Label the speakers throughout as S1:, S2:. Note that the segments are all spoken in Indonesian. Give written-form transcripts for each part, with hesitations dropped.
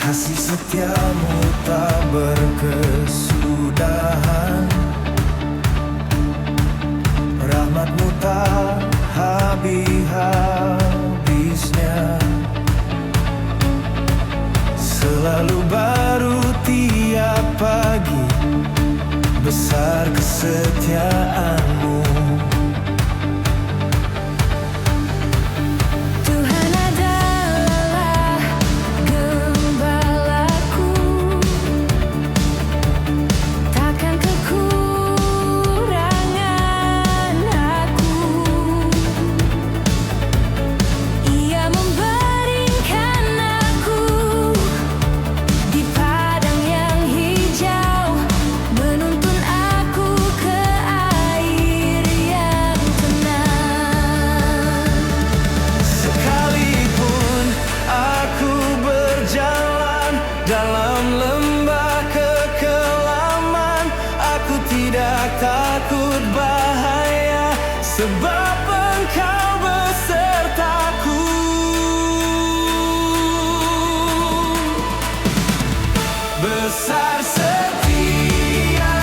S1: Kasih setiamu tak berkesudahan, rahmatmu tak habis-habisnya, selalu baru tiap pagi, besar kesetiaanmu. Dalam lembah kekelaman, aku tidak takut bahaya, sebab Engkau besertaku. Besar setiamu,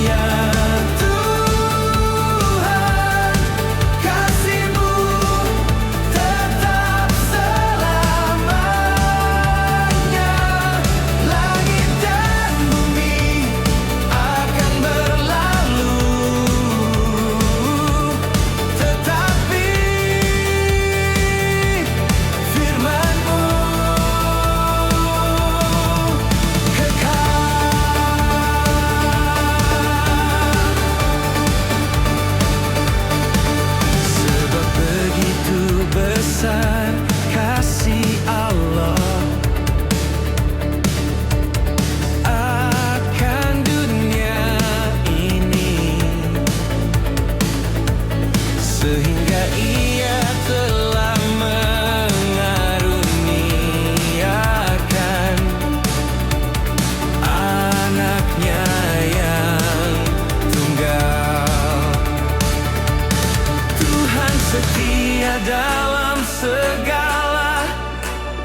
S1: ya Tuhan, kasih-Mu tetap selamanya. Langit dan bumi akan berlalu, tetapi firman-Mu sebab begitu besar kasih Allah akan dunia ini, sehingga Ia telah mengaruniakan anaknya yang tunggal. Tuhan setia dalam segala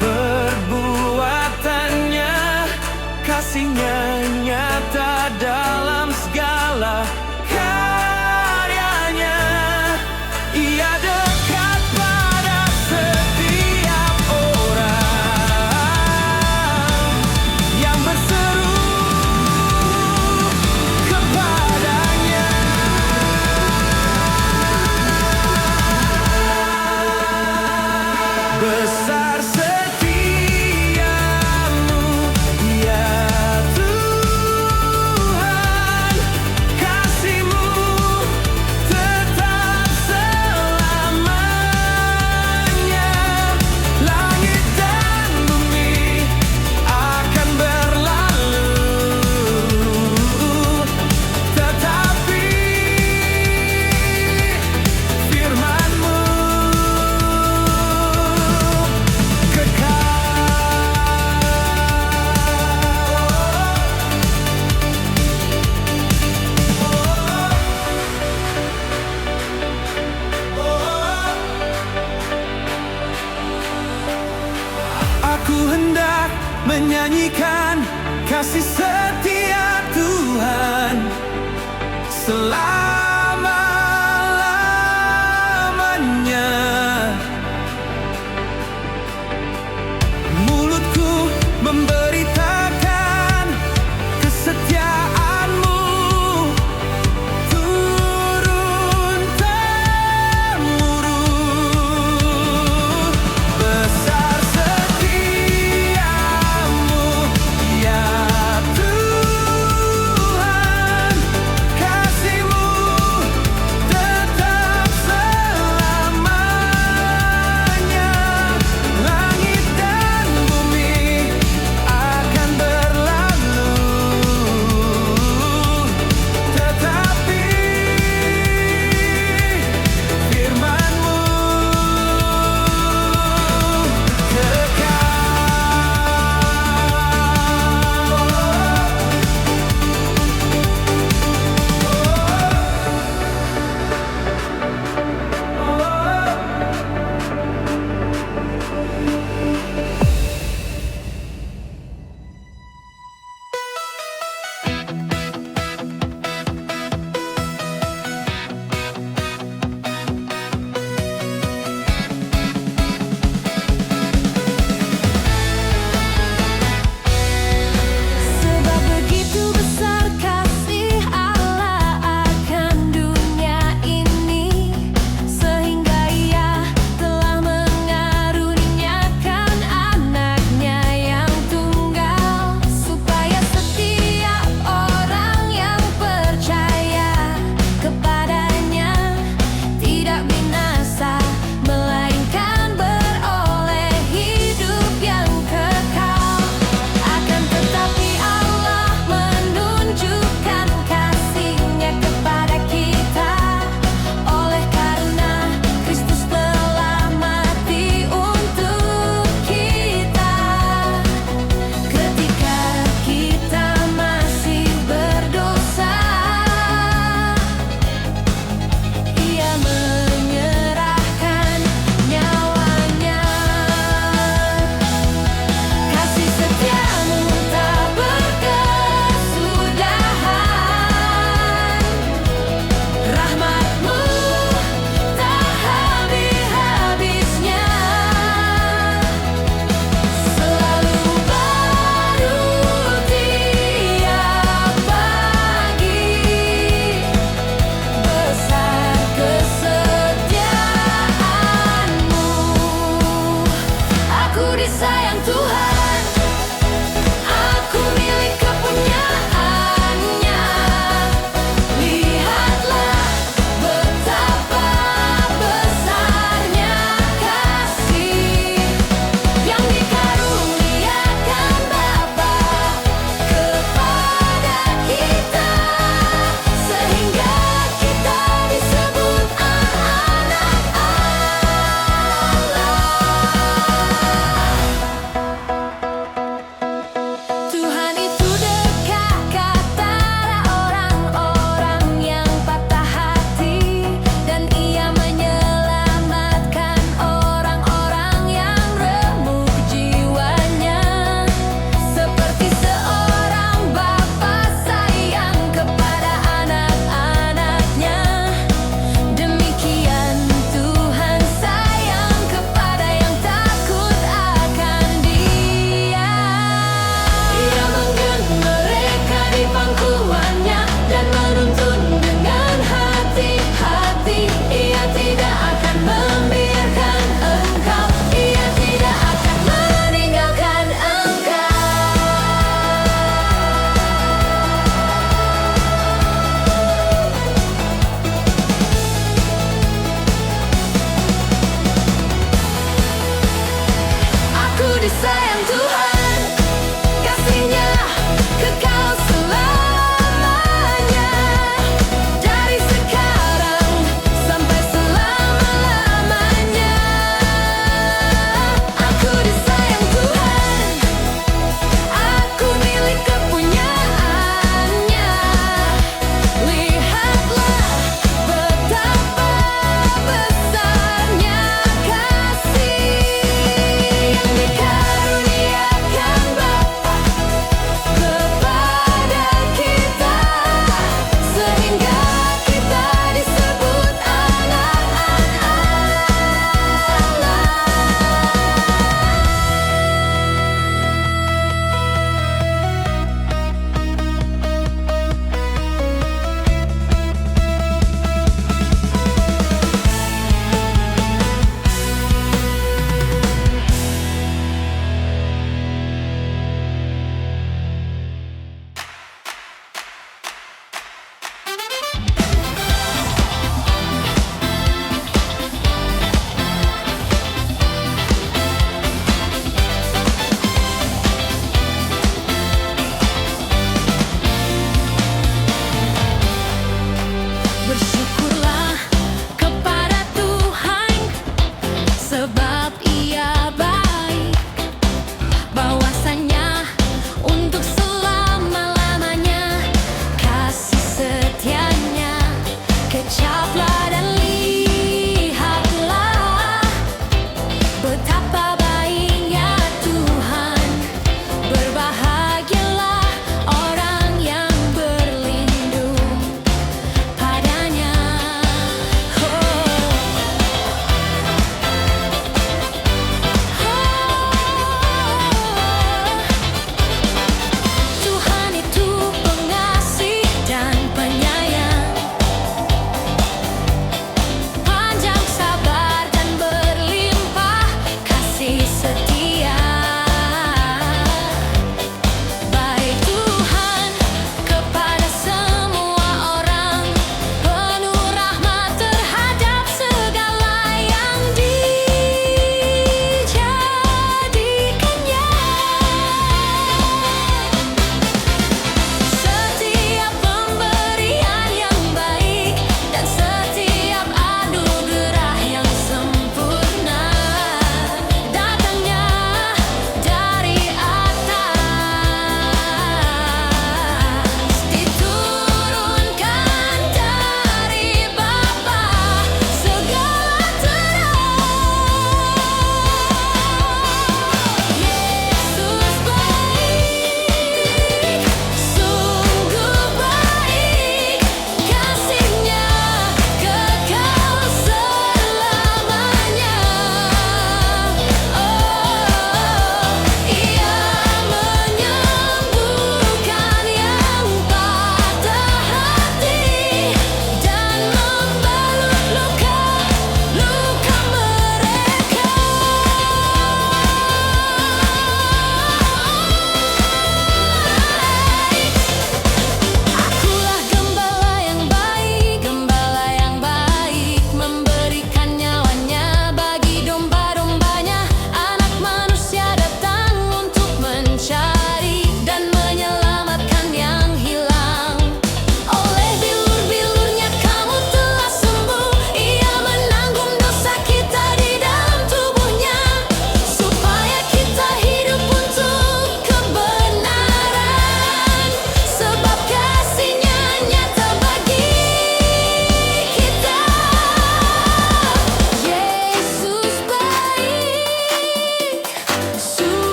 S1: perbuatannya, kasih-Nya nyata dalam segala karyanya. Ia dekat pada setiap orang yang berseru kepadanya. Besar setiamu, ya Tuhan, kasih-Mu tetap selamanya. Langit dan bumi akan berlalu, tetapi firman-Mu aku hendak menyanyikan kasih setia Tuhan selama-lamanya. Mulutku memberitakan kesetiaan-Mu turun-temurun. Besar setiamu, ya Tuhan, kasih-Mu
S2: Aku disayang Tuhan, aku milik kepunyaannya. Lihatlah betapa besarnya kasih yang dikaruniakan Bapa kepada kita, sehingga kita disebut anak-anak Allah. Tuhan itu dekat kata orang-orang yang patah hati, dan Ia menyelamatkan orang-orang yang remuk jiwanya. Seperti seorang bapa sayang kepada anak-anaknya, demikian Tuhan sayang kepada yang takut akan Dia. Ia menggen mereka di pangkuannya dan menuntun dengan hati-hati. Ia tidak akan membiarkan engkau, Ia tidak akan meninggalkan engkau. Aku disayang Tuhan, kasih-Nya kekal selamanya. Dari sekarang sampai selama-lamanya. Aku disayang Tuhan, aku milik kepunyaannya. Lihatlah betapa besarnya kasih yang dikaruniakan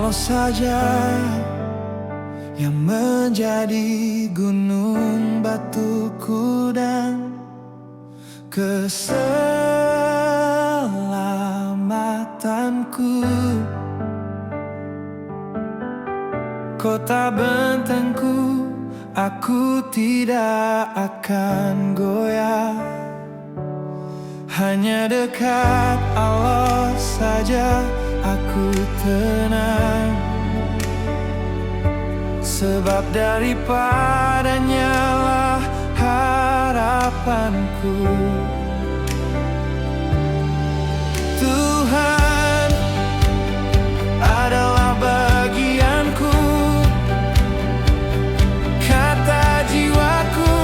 S1: Engkau saja yang menjadi gunung batuku dan keselamatanku, kota bentengku, aku tidak akan goyah. Hanya dekat Allah saja aku tenang, sebab daripadanya lah harapanku. Tuhan adalah bagianku, kata jiwaku.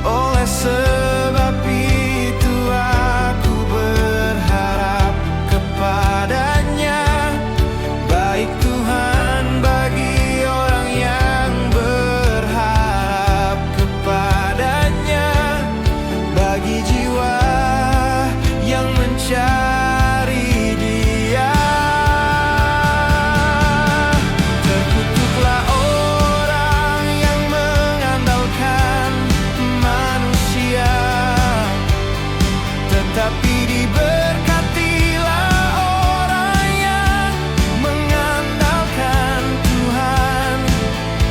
S1: Oleh sebab itu aku berharap kepadanya. Baik Tuhan bagi orang yang berharap kepadanya, bagi jiwa yang mencari Dia. Terkutuklah orang yang mengandalkan manusia, tetapi diberkatilah orang yang mengandalkan Tuhan,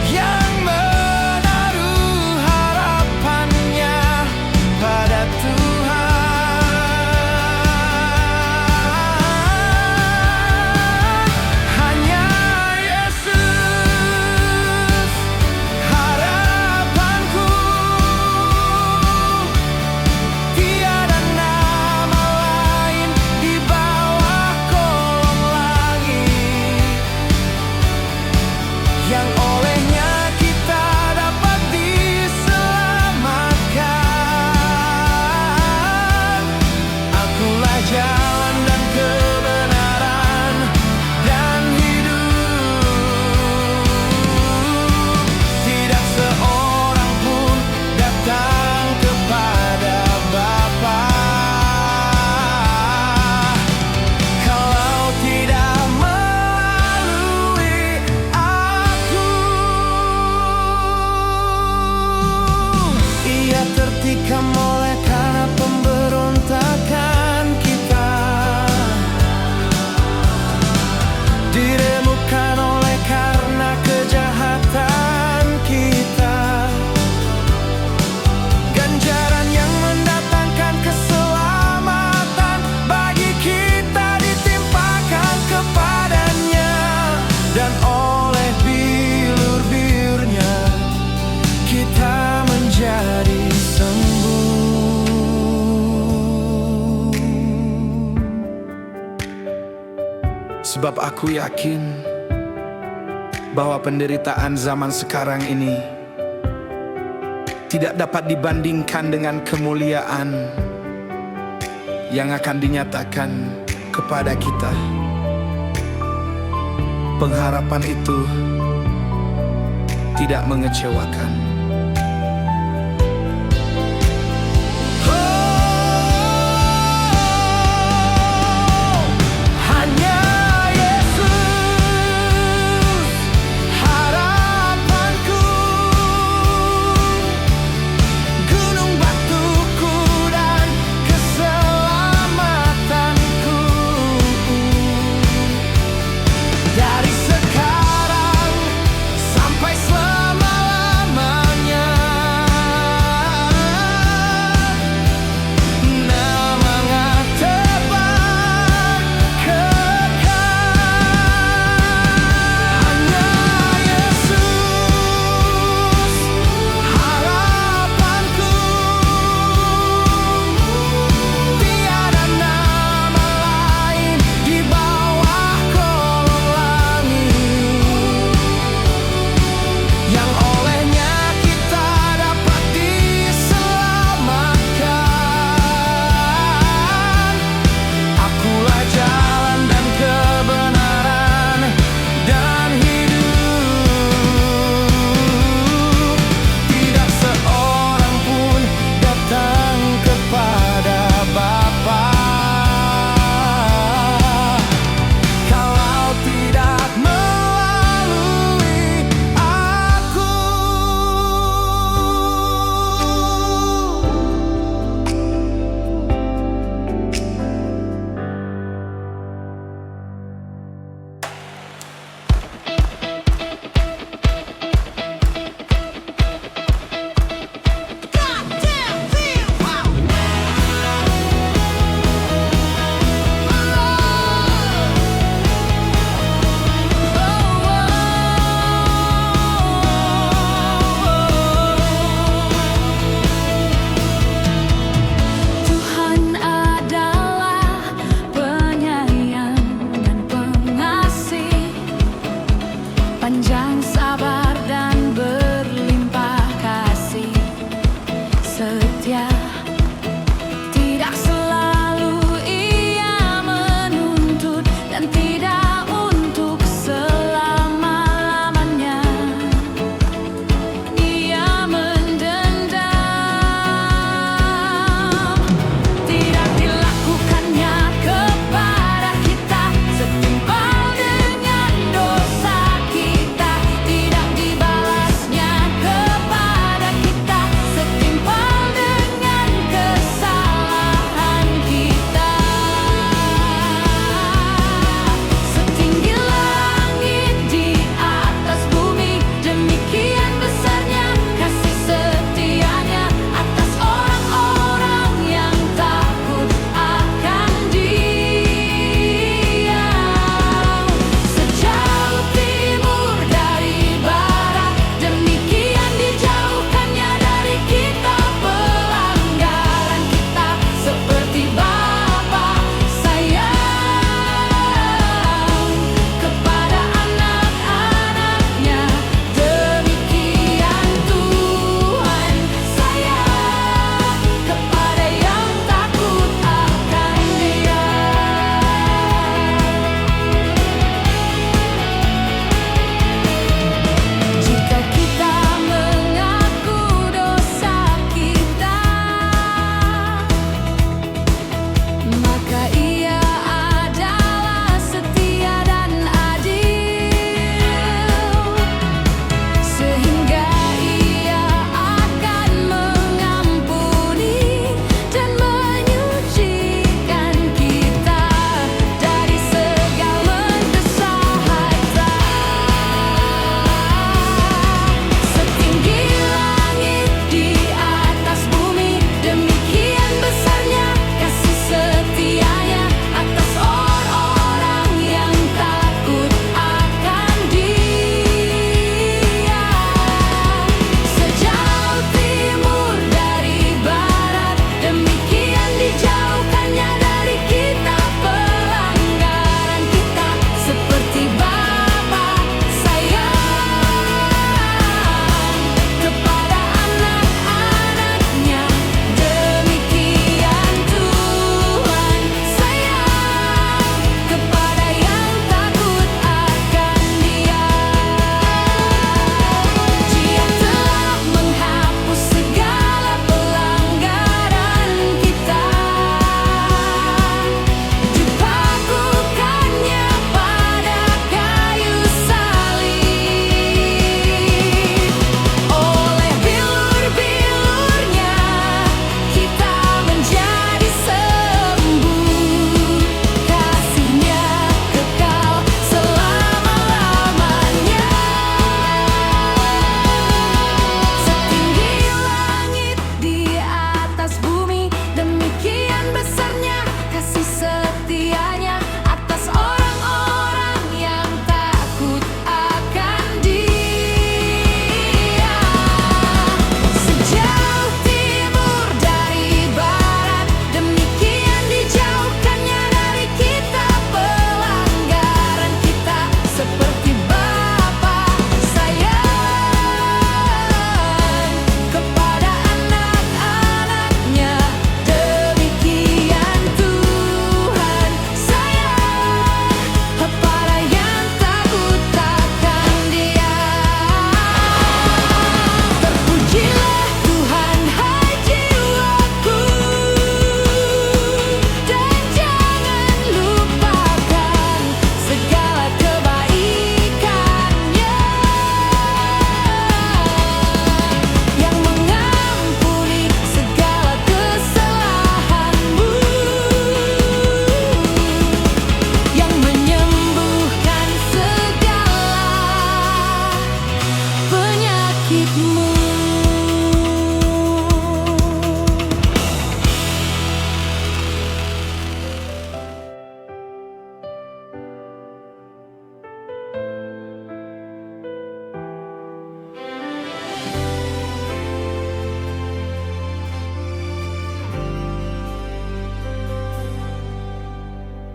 S1: yang menaruh harapannya pada Tuhan. Hanya Yesus harapanku, tiada nama lain di bawah kolong langit yang olehnya kita dapat diselamatkan. Akulah jalan dan kebenaran dan hidup. Tidak seorang pun datang kepada Bapa kalau tidak melalui aku. Ia tertikam oleh karena pemberontakan kita, diremukkan oleh karena kejahatan kita. Ganjaran yang mendatangkan keselamatan bagi kita ditimpakan kepadanya, dan oleh bilur-bilurnya kita menjadi sembuh. Sebab aku yakin bahwa penderitaan zaman sekarang ini tidak dapat dibandingkan dengan kemuliaan yang akan dinyatakan kepada kita. Pengharapan itu tidak mengecewakan. Hanya Yesus harapanku, gunung batuku dan keselamatanku. Dari sekarang sampai selama-lamanya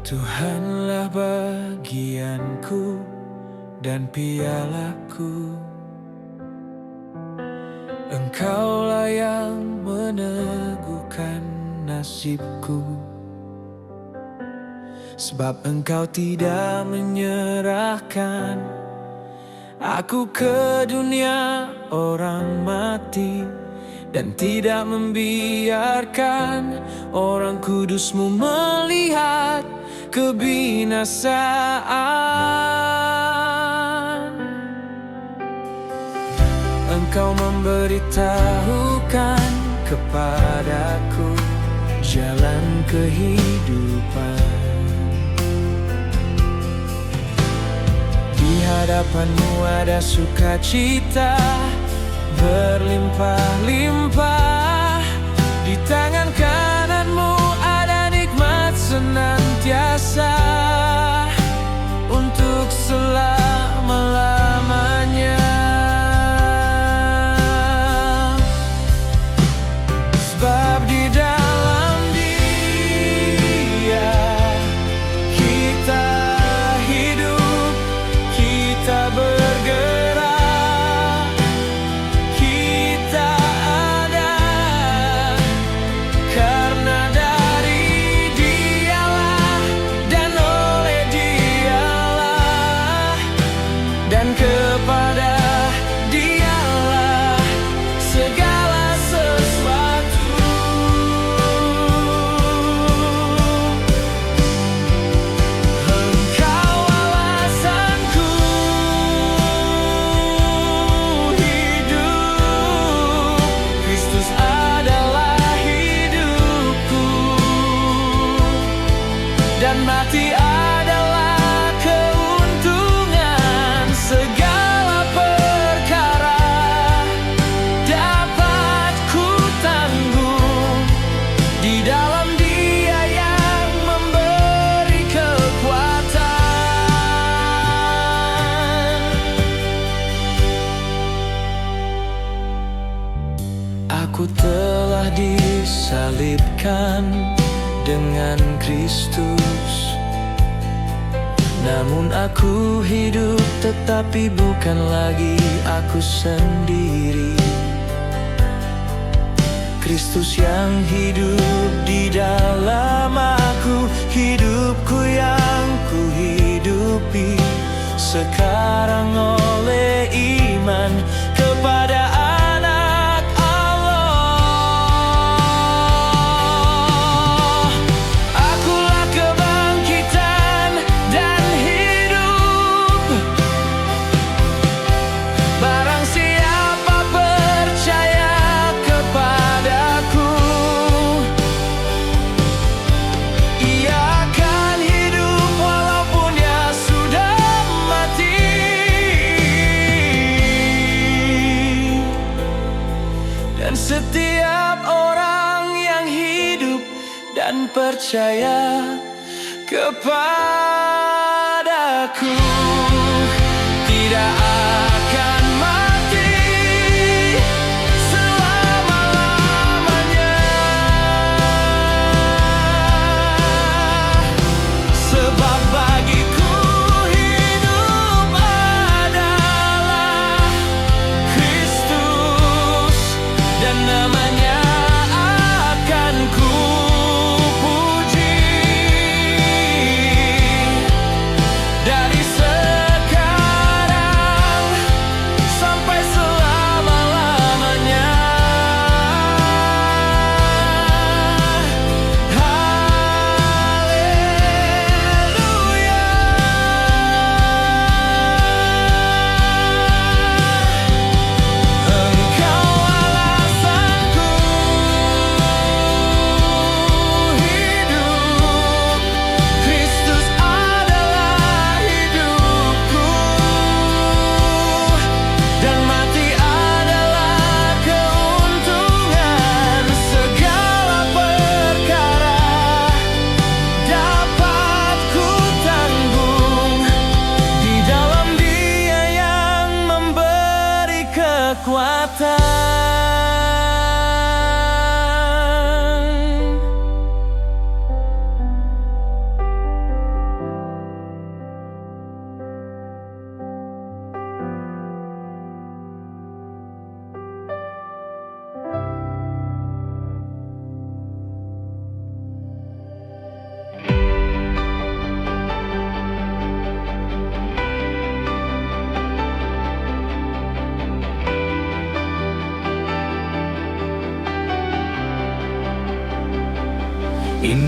S1: Tuhanlah bagianku dan pialaku, Engkaulah yang meneguhkan nasibku. Sebab Engkau tidak menyerahkan aku ke dunia orang mati, dan tidak membiarkan orang kudus-Mu melihat kebinasaan. Engkau memberitahukan kepadaku jalan kehidupan. Di hadapan-Mu ada sukacita berlimpah-limpah. Di tangan kanan-Mu ada nikmat senantiasa untuk selama-lamanya. Sebab di dalam Dia kita hidup, kita bergerak, kita ada, karena dari Dialah dan oleh Dialah dan kepada Dialah segala sesuatu. Engkau alasanku hidup, Kristus adalah hidupku, dan mati adalah keuntungan. Segala perkara dapat ku tanggung di dalam Dia yang memberi kekuatan. Aku telah disalibkan dengan Kristus, namun aku hidup, tetapi bukan lagi aku sendiri. Kristus yang hidup di dalam aku, hidupku yang ku hidupi sekarang oleh iman kepada Anak Allah. Akulah kebangkitan dan hidup. Barang siapa percaya kepadaku, ia akan hidup walaupun ia sudah mati. Dan setiap orang yang hidup dan percaya kepadaku tidak akan mati selama-lamanya. Sebab bagiku hidup adalah Kristus, dan namanya akan ku puji dari sekarang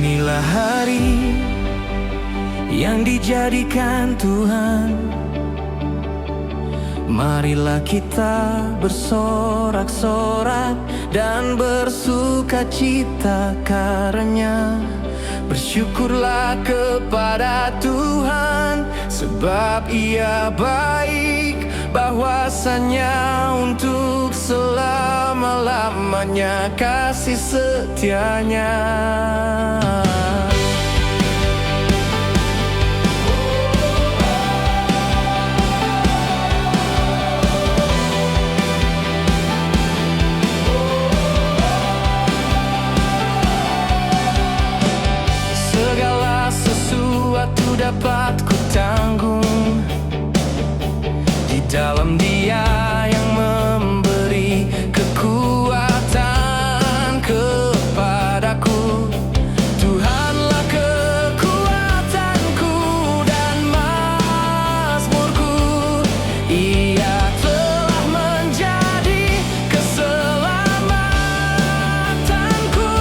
S1: Inilah hari yang dijadikan Tuhan. Marilah kita bersorak-sorak dan bersukacita karena bersyukurlah kepada Tuhan, sebab Ia baik, bahwasanya untuk selama-lamanya kasih setianya. Segala sesuatu dapat ku tanggung di dalam Dia yang memberi kekuatan kepadaku. Tuhanlah kekuatanku dan mazmurku. Ia telah menjadi keselamatanku.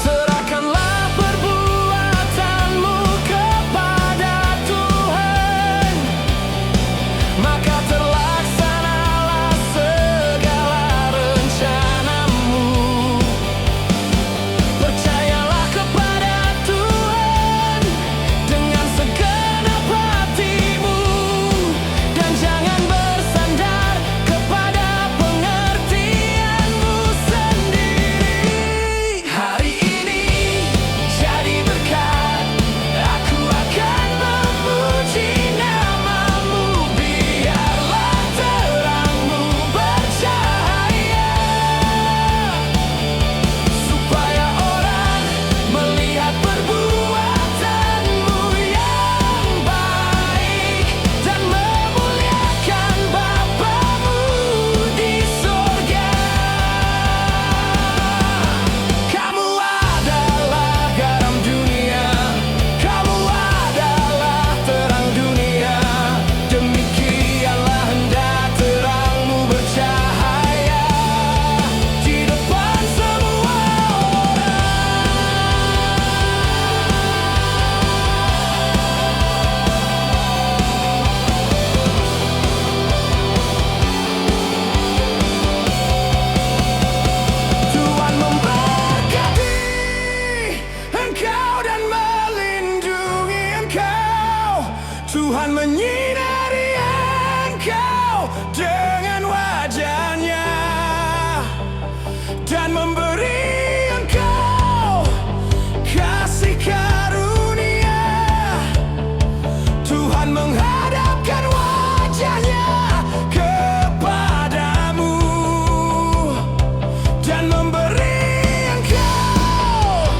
S1: Serahkanlah perbuatanmu kepada Tuhan, maka terlaksanalah segala rencanamu. Percayalah kepada Tuhan dengan segenap hatimu, dan jangan bersandar kepada pengertianmu sendiri. Hari ini jadi berkat, aku akan memuji namamu. Biarlah terangmu bercahaya, supaya orang melihat perbuatanmu yang baik dan memuliakan Bapamu di sorga. Kamu adalah garam dunia, kamu adalah terang dunia. Demikianlah hendak terangmu bercahaya di depan semua Tuhan memberkati engkau dan melindungi engkau. Tuhan menyinari engkau dengan wajah-Nya dan memberi engkau kasih karunia. Tuhan menghadapkan wajah-Nya kepadamu dan memberi engkau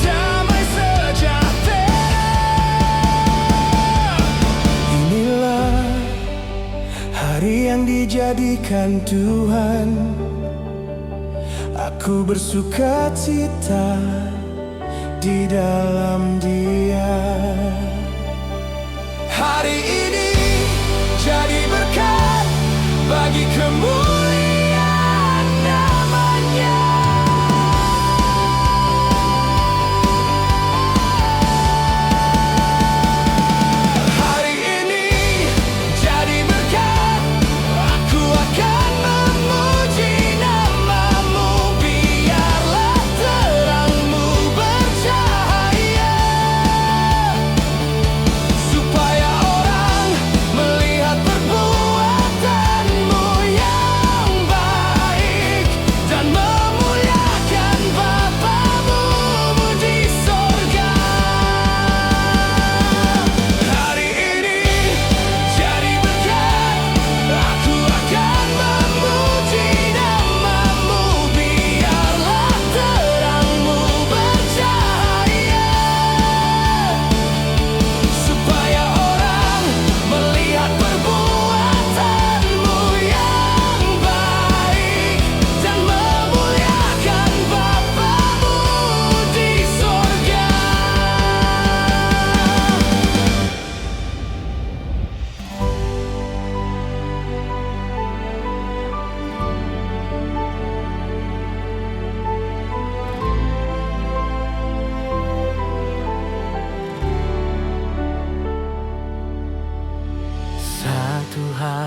S1: damai sejahtera. Inilah hari yang dijadikan Tuhan, aku bersukacita di dalam Dia. Hari ini jadi berkat bagi kemuliaan namanya. Hari ini jadi berkat, aku akan memuji namamu. Biarlah terangmu bercahaya,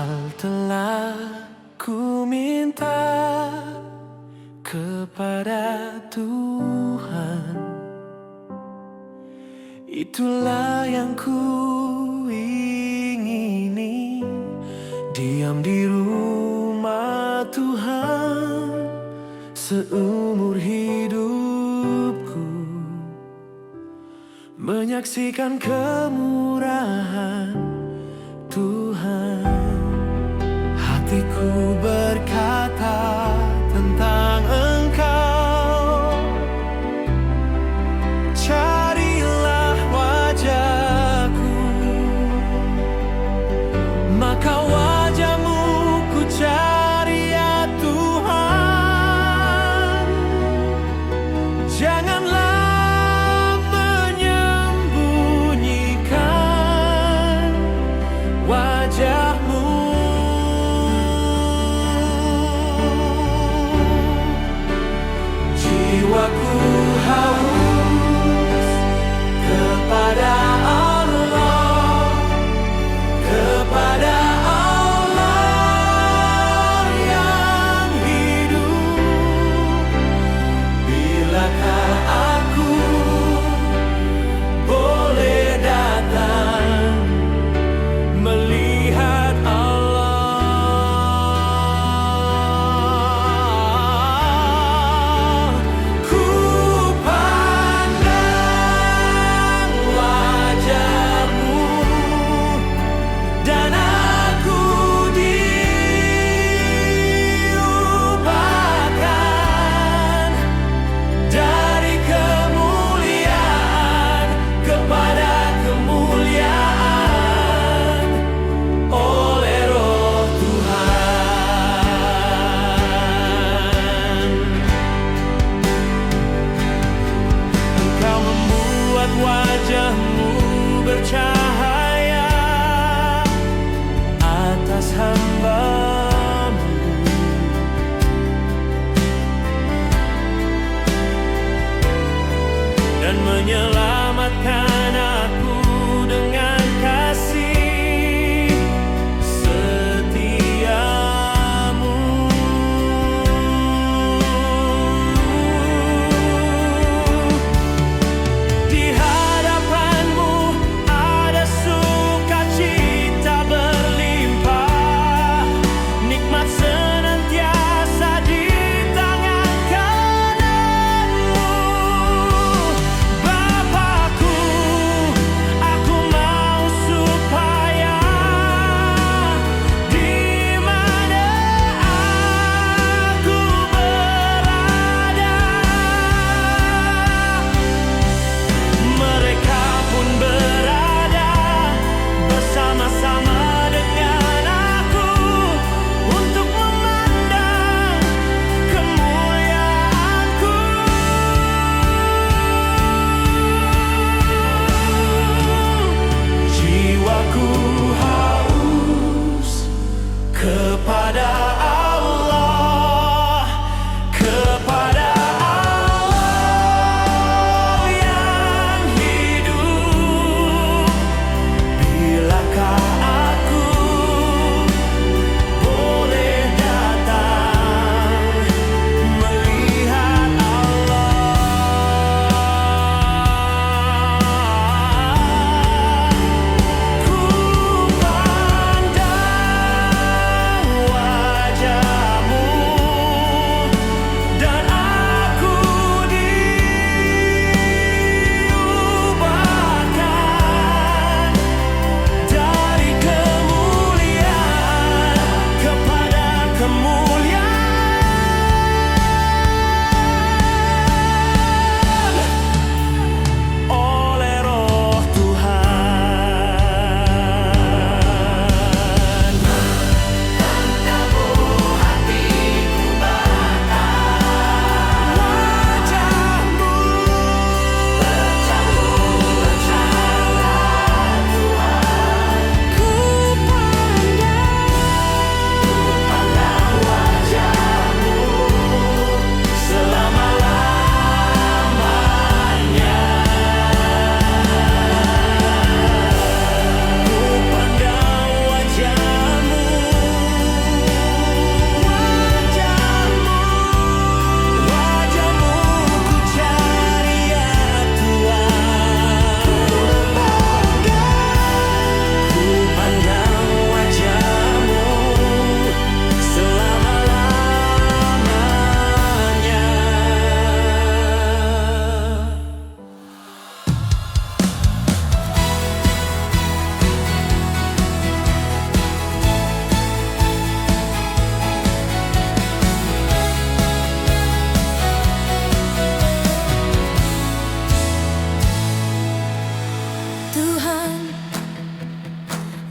S1: Asal telah ku minta kepada Tuhan, itulah yang ku ingini. Diam di rumah Tuhan seumur hidupku, menyaksikan kemurahan Tuhan. Hatiku berkata tentang Engkau, carilah wajah-Ku, maka wajah-Mu ku cari ya Tuhan. Janganlah menyembunyikan wajah-Mu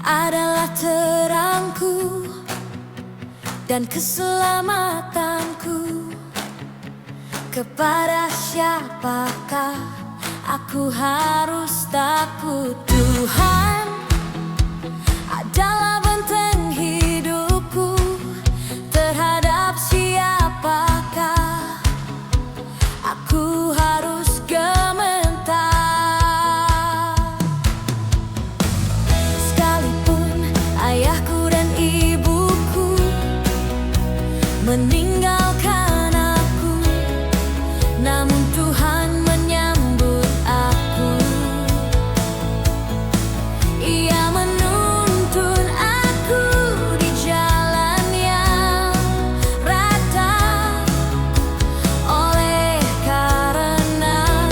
S2: adalah terangku dan keselamatanku. Kepada siapakah aku harus takut? Tuhan adalah benteng hidupku. Terhadap siapakah aku harus gementar? Sekalipun ayahku dan ibuku meninggalkan aku, namun Tuhan menyambut aku. Ia menuntun aku di jalan yang rata, oleh karena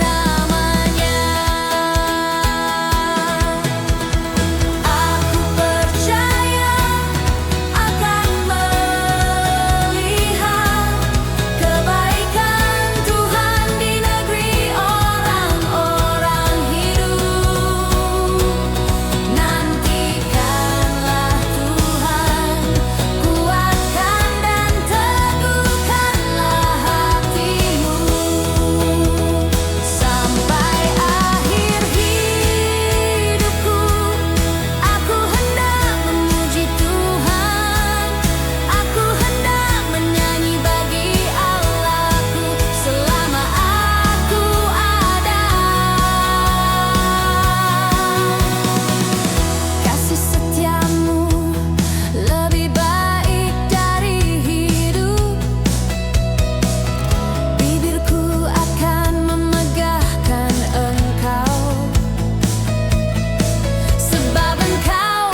S2: namanya. Aku percaya akan melihat kebaikan Tuhan di negeri orang-orang hidup. Nantikanlah Tuhan, kuatkan dan teguhkanlah hatimu. Sampai akhir hidupku, aku hendak memuji Tuhan. Aku hendak menyanyi bagi Allahku selama aku ada. Kasih setiamu lebih baik dari hidup. Bibirku akan memegahkan Engkau, sebab Engkau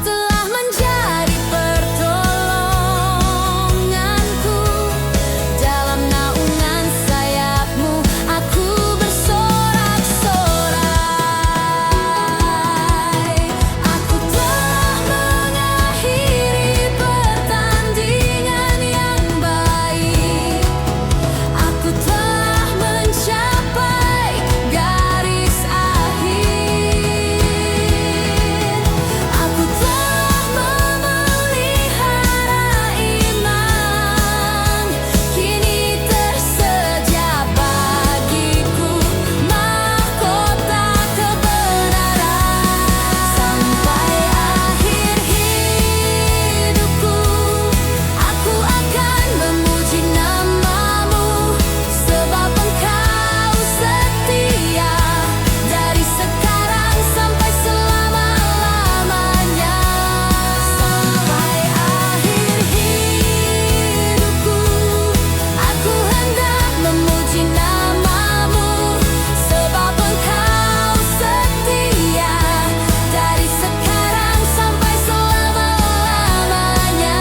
S2: telah menjadi pertolonganku. Dalam naungan sayap-Mu aku bersorak-sorai. Aku telah mengakhiri pertandingan yang baik. Aku telah mencapai garis akhir. Aku telah memelihara iman. Kini tersedia bagiku mahkota kebenaran. Sampai akhir hidupku, aku akan memuji nama-Mu, sebab Engkau setia dari sekarang sampai selama-lamanya. Sampai akhir hidupku, aku hendak memuji nama-Mu, sebab Engkau setia dari sekarang sampai selama-lamanya.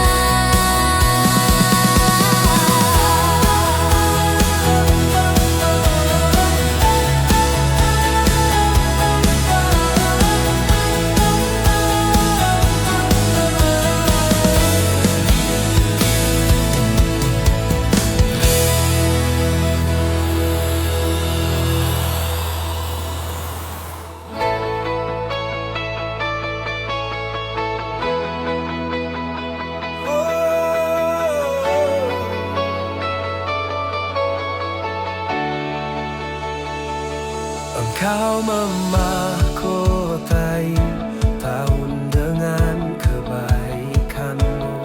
S1: Engkau memahkotai tahun dengan kebaikan-Mu.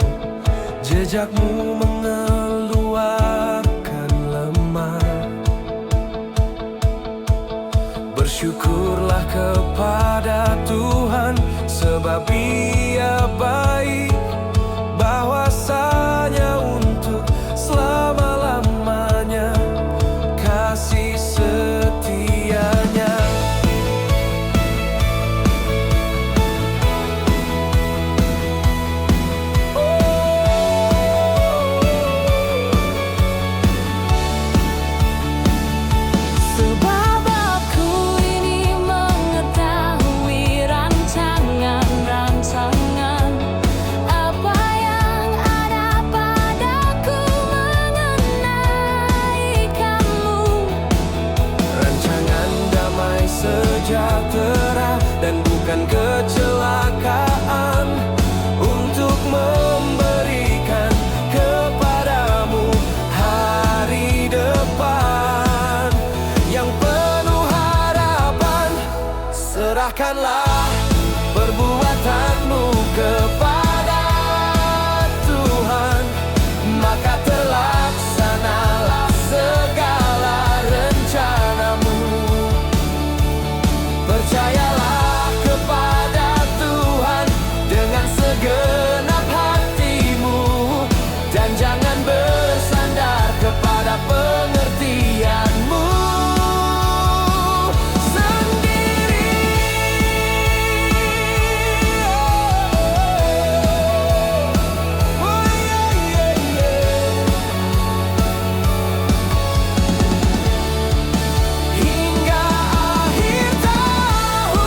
S1: Jejak-Mu mengeluarkan lemah. Bersyukurlah kepada Tuhan, sebab Ia baik, bahwasanya untuk selama-lamanya kasih setianya.
S2: Sebab aku ini mengetahui rancangan-rancangan apa yang ada padaku mengenai kamu.
S1: Rancangan damai sejahtera dan bukan kecelakaan. serahkanlah perbuatanmu kepada Tuhan, maka terlaksanalah segala rencanamu. Percayalah kepada Tuhan dengan segenap hatimu, dan jangan bersandar kepada pengertianmu sendiri. Oh, yeah, yeah, yeah. Hingga akhir tahun,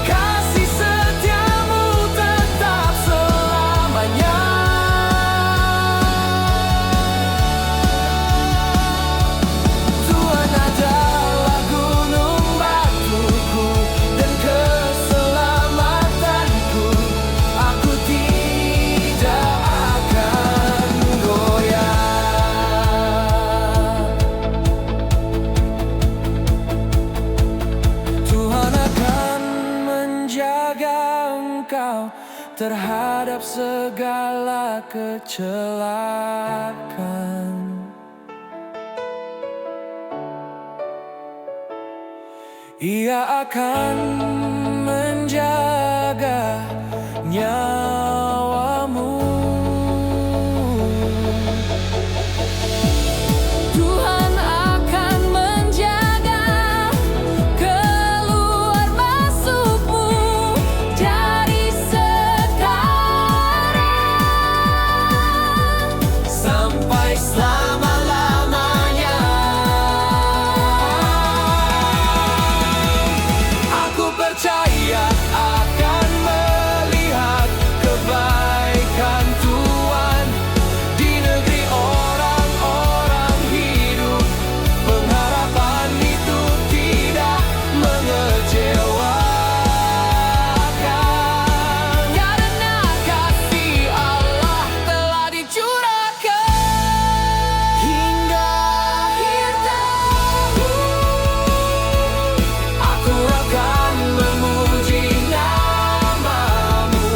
S1: kasih setiamu tetap selamanya. Tuhan adalah gunung batuku dan keselamatanku, aku tidak akan goyah. Tuhan akan menjaga engkau terhadap segala kecelakaan. Ia akan menjaga nyawamu.
S2: Tuhan akan menjaga keluar masukmu dari sekarang
S1: Sampai selama-lamanya. Aku percaya akan melihat kebaikan Tuhan di negeri orang-orang hidup. Pengharapan itu tidak mengecewakan, karena kasih Allah telah dicurahkan. Hingga akhir tahun, aku akan memuji namamu.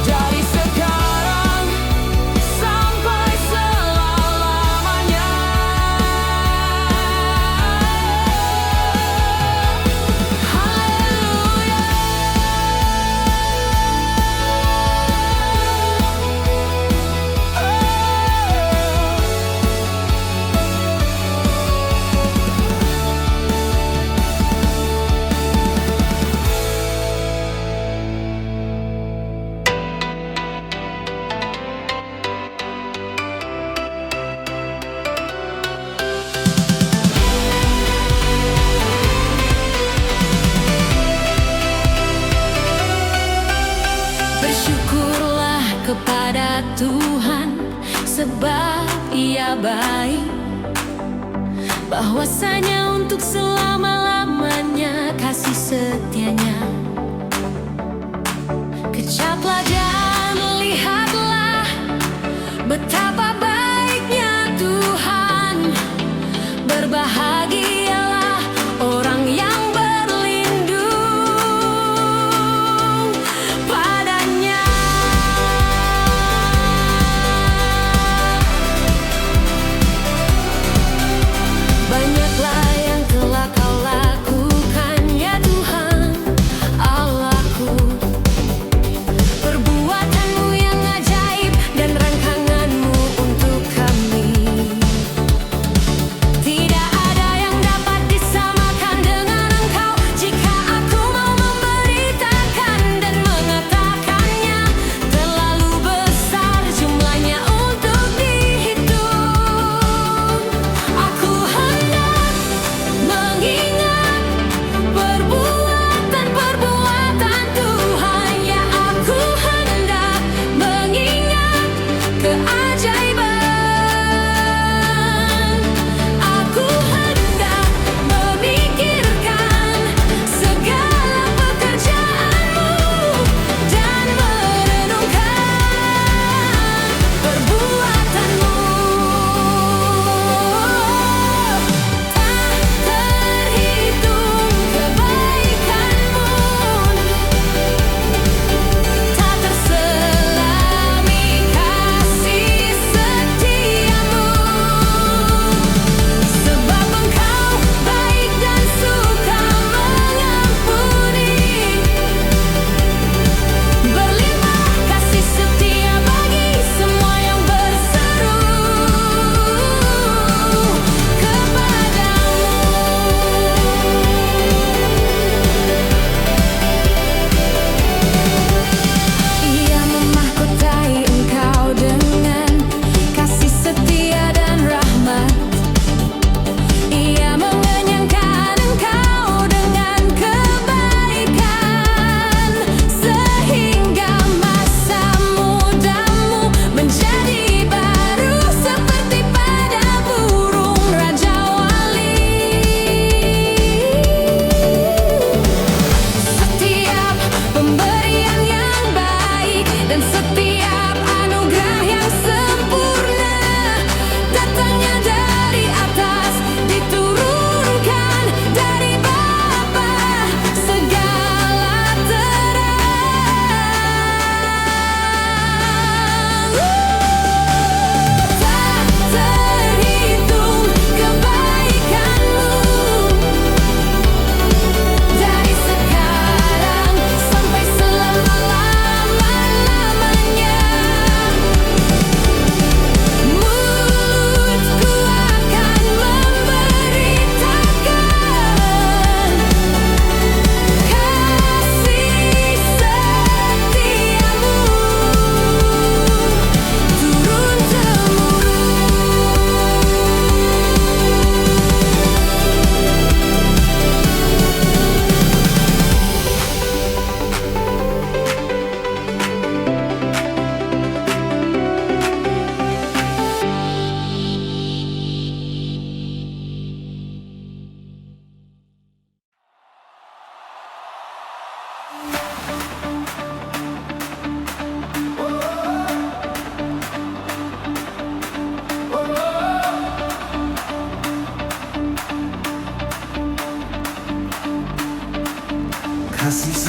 S1: Dari sekarang sampai selama-lamanya. Haleluya.
S2: Bersyukurlah kepada Tuhan, sebab Ia baik, bahwasanya untuk selama-lamanya kasih setianya. Kecaplah dan lihatlah betapa baiknya Tuhan. Berbahagialah orang yang berlindung padanya. Banyaklah yang telah Kau lakukan, ya Tuhan Allahku. Perbuatan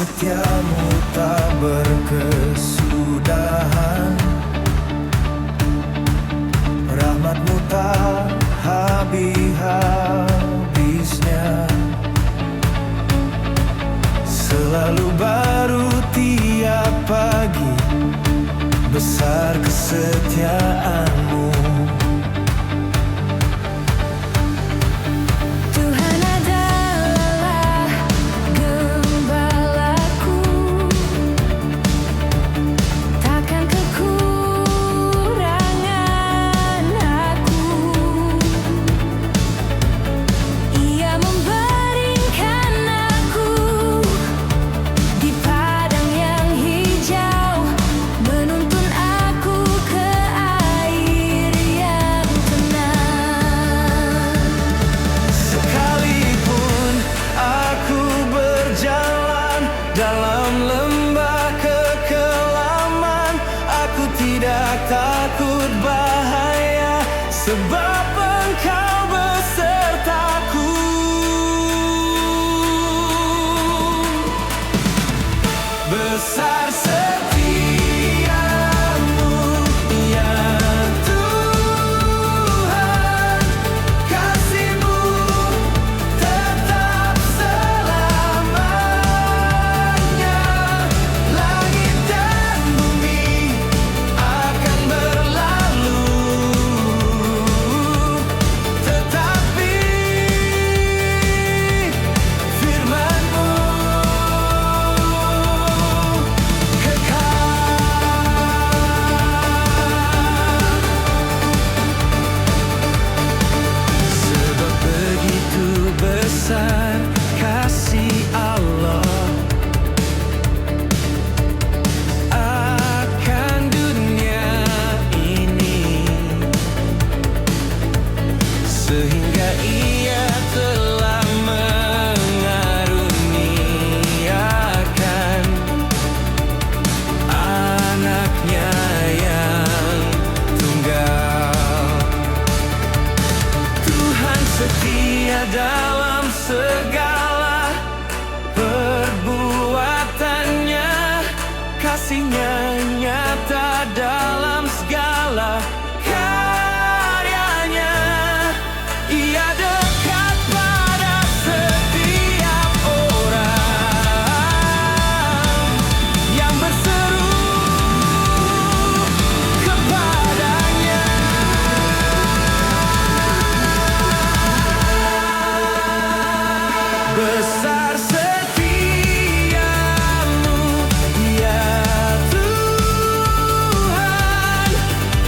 S3: setiamu tak berkesudahan, rahmatmu tak habis-habisnya, selalu baru tiap pagi, besar kesetiaanmu.
S2: Tuhan adalah gembalaku, takkan kekurangan aku. Ia membaringkan aku di padang yang hijau, menuntun aku ke air yang tenang.
S3: Sekalipun aku berjalan dalam lembah kekelaman, aku tidak takut bahaya, sebab Engkau besertaku. Besar setiamu, ya Tuhan, kasih-Mu tetap selamanya. Langit dan bumi akan berlalu, tetapi firman-Mu sebab begitu besar kasih Allah akan dunia ini, sehingga Ia telah mengaruniakan anaknya yang tunggal. Tuhan setia dalam segala perbuatannya, kasih-Nya nyata dalam segala karyanya. Ia dekat pada setiap orang yang berseru kepadanya. Besar setiamu, ya Tuhan,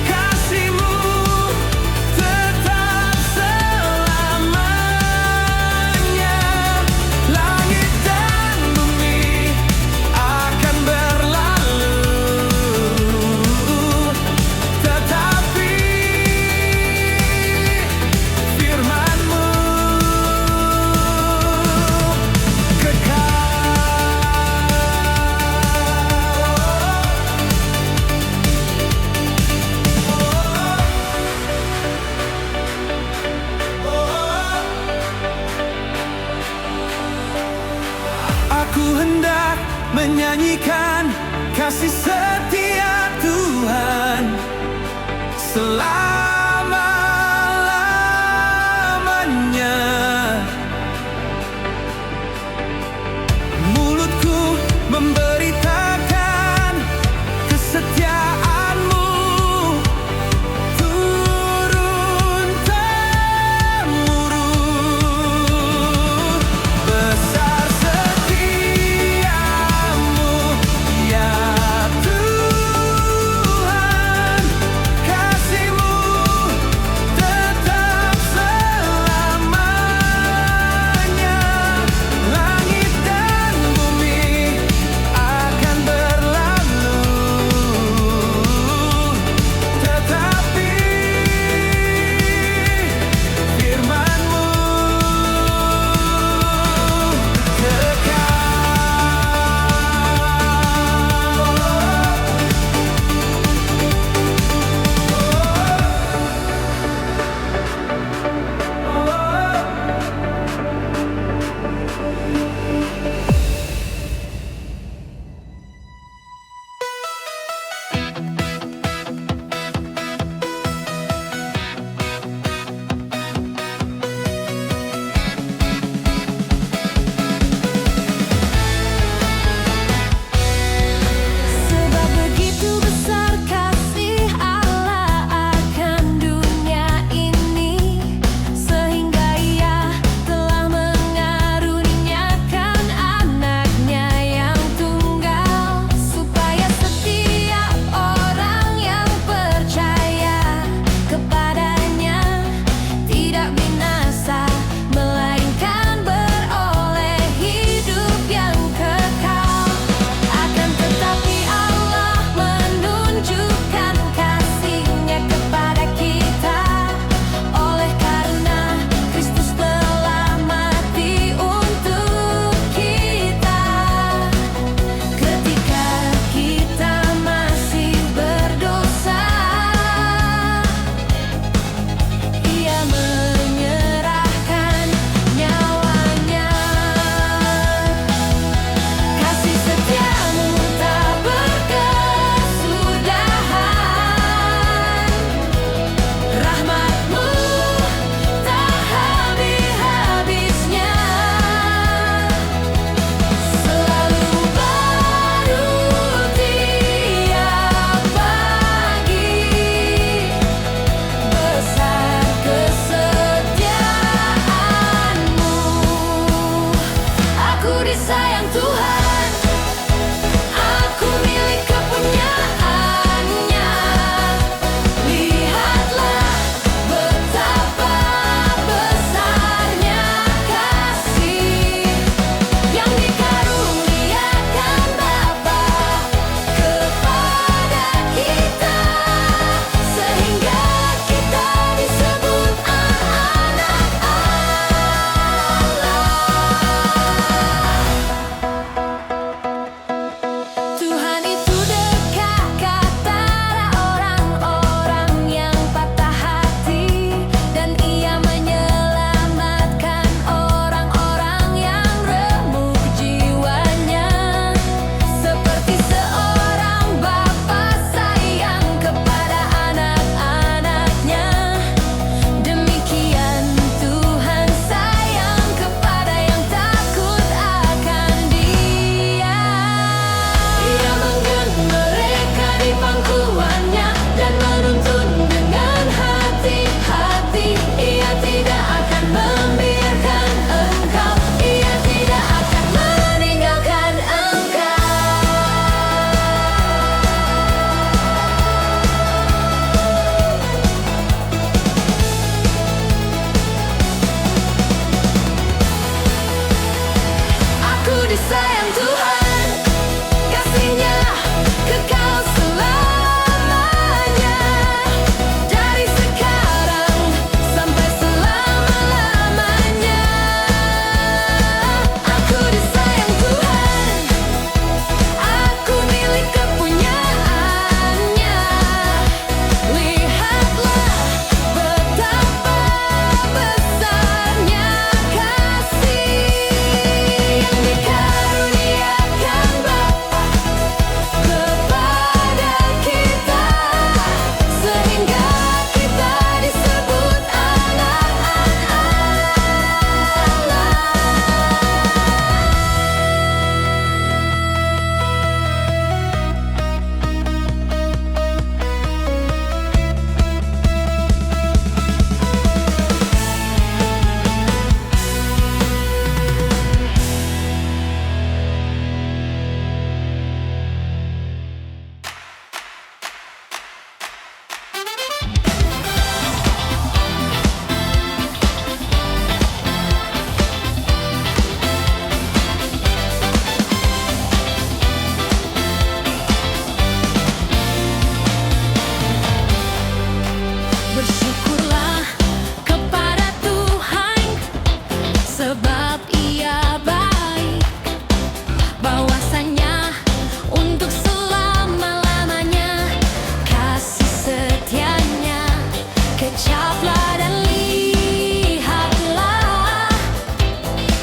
S3: kasih-Mu tetap selamanya. Langit dan bumi akan berlalu, tetapi firman-Mu aku hendak menyanyikan kasih setia Tuhan selama-lamanya. Mulutku memberitakan kesetiaan-Mu turun-temurun. Besar setiamu, ya Tuhan, kasih-Mu
S2: Bersyukurlah kepada Tuhan, sebab Ia baik, bahwasanya untuk selama-lamanya kasih setianya. Kecaplah dan lihatlah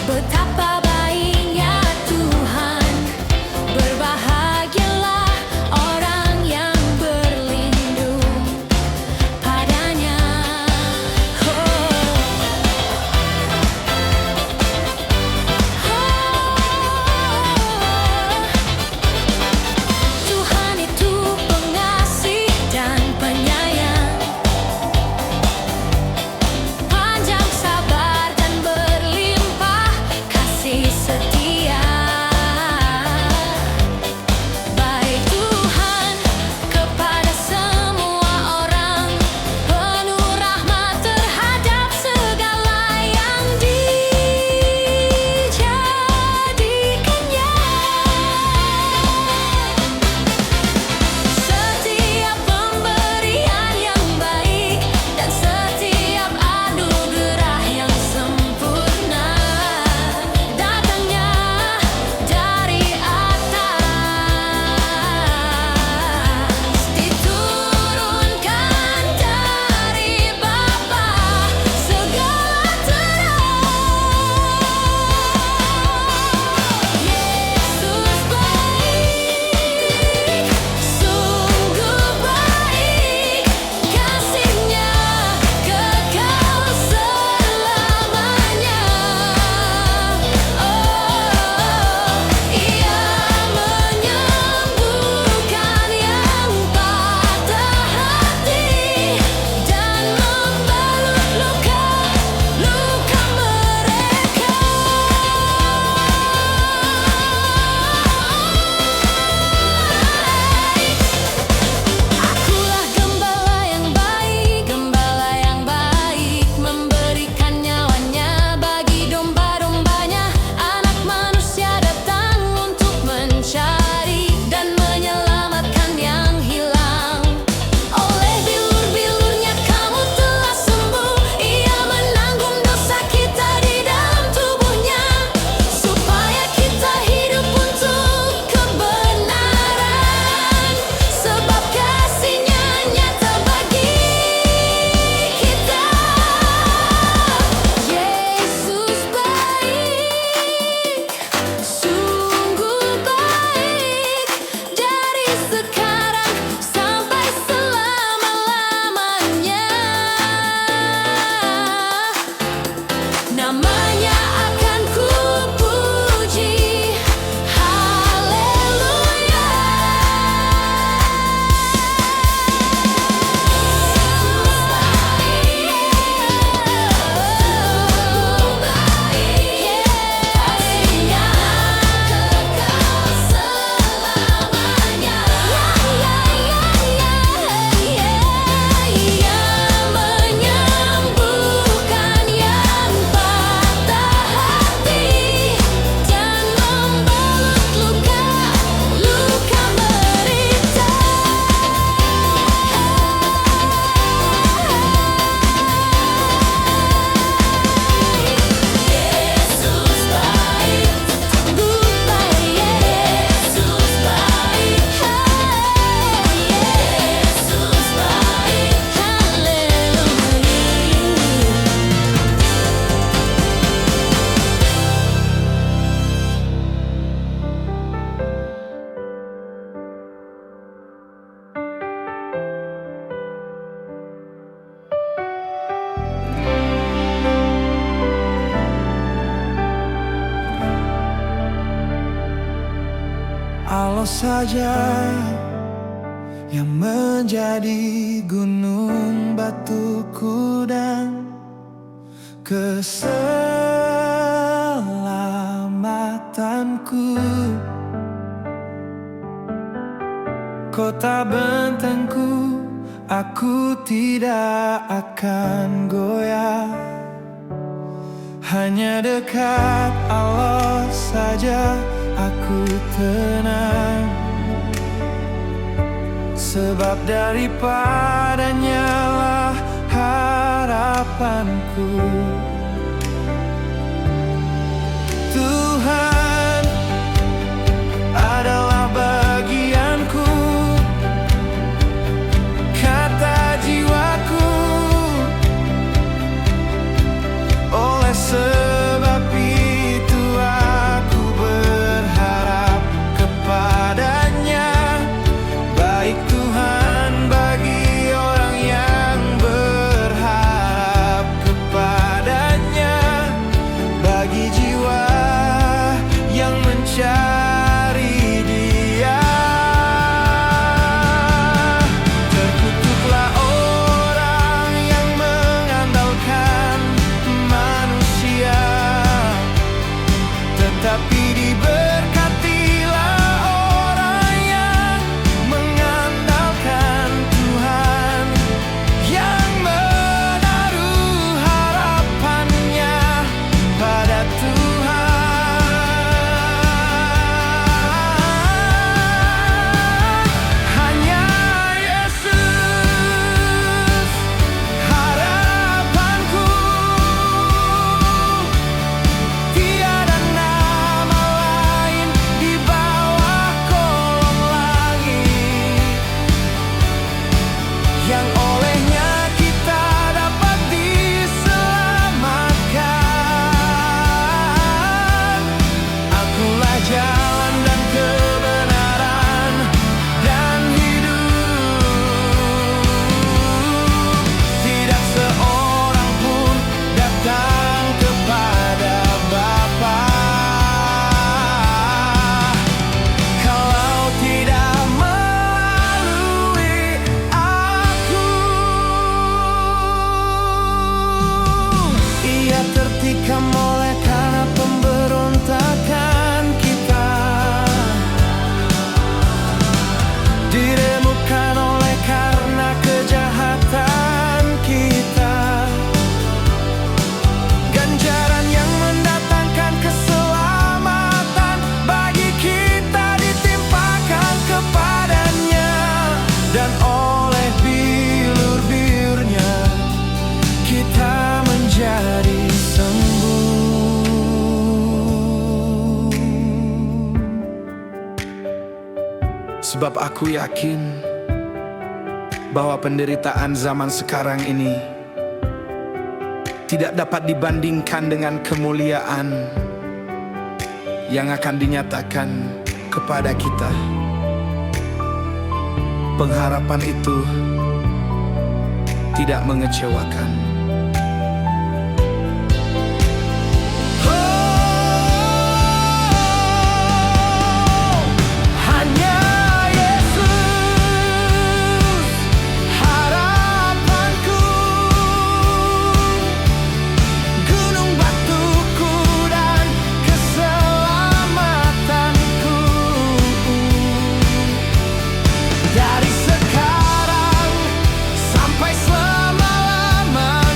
S2: betapa baiknya Tuhan. Berbahagialah orang yang berlindung padanya. Tuhan itu pengasih dan penyayang, panjang sabar dan berlimpah kasih setia. Baik Tuhan kepada semua orang, penuh rahmat terhadap segala yang dijadikannya. Setiap pemberian yang baik dan setiap anugerah yang sempurna datangnya dari atas, diturunkan dari Bapa segala terang. Yesus baik, sungguh baik, kasih-Nya kekal selamanya. Ia menyembuhkan yang patah hati dan membalut luka-luka mereka. Akulah gembala yang baik, memberikan nyawanya bagi domba-dombanya. Anak manusia datang untuk mencari dan menyelamatkan yang hilang. Oleh bilur-bilurnya kamu telah sembuh. Ia menanggung dosa kita di dalam tubuhnya, supaya kita hidup untuk kebenaran. Sebab kasih-Nya nyata bagi kita. Yesus baik, sungguh baik, dari sekarang sampai selama-lamanya. Namanya akan kupuji, haleluya. Kasih-Nya kekal selamanya. Ia menyembuhkan yang patah hati dan membalut luka-luka mereka. Yesus baik, sungguh baik. Yesus baik, Yesus baik, haleluya.
S3: Allah saja yang menjadi gunung batuku dan keselamatanku, kota bentengku, aku tidak akan goyah. Hanya dekat Allah saja aku tenang, sebab daripadanya lah harapanku. Tuhan adalah bagianku, kata jiwaku. Oleh sebab itu aku berharap kepadanya. Baik Tuhan bagi orang yang berharap kepadanya, bagi jiwa yang mencari Dia. Terkutuklah orang yang mengandalkan manusia, tetapi diberkatilah orang yang mengandalkan Tuhan, yang menaruh harapannya pada Tuhan. Hanya Yesus harapanku, tiada nama lain di bawah kolong langit yang olehnya kita dapat diselamatkan. Akulah jalan dan kebenaran dan hidup. Tidak seorang pun datang kepada Bapa kalau tidak melalui aku. Ia tertikam oleh karena pemberontakan kita, diremukkan oleh karena kejahatan kita. Ganjaran yang mendatangkan keselamatan bagi kita ditimpakan kepadanya, dan oleh bilur-bilurnya kita menjadi sembuh. Sebab aku yakin bahwa penderitaan zaman sekarang ini tidak dapat dibandingkan dengan kemuliaan yang akan dinyatakan kepada kita. Pengharapan itu tidak mengecewakan. Hanya Yesus harapanku, gunung batuku dan keselamatanku. Dari sekarang sampai selama-lamanya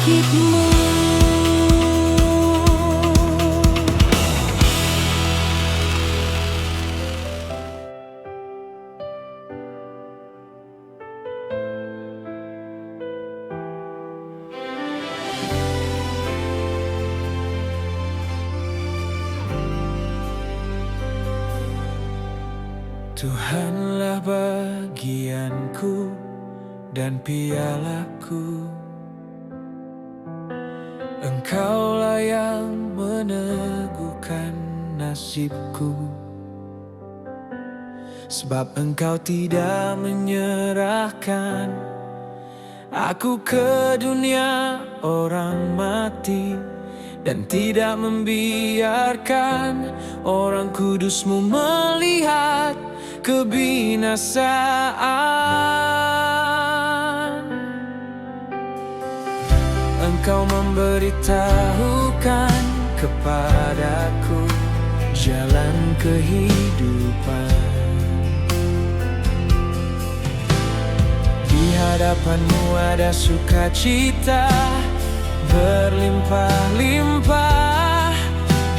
S2: bangkitmu.
S3: Tuhanlah bagianku dan pialaku, Engkaulah yang meneguhkan nasibku. Sebab Engkau tidak menyerahkan aku ke dunia orang mati, dan tidak membiarkan orang kudus-Mu melihat kebinasaan. Engkau memberitahukan kepadaku jalan kehidupan. Di hadapan-Mu ada sukacita berlimpah-limpah,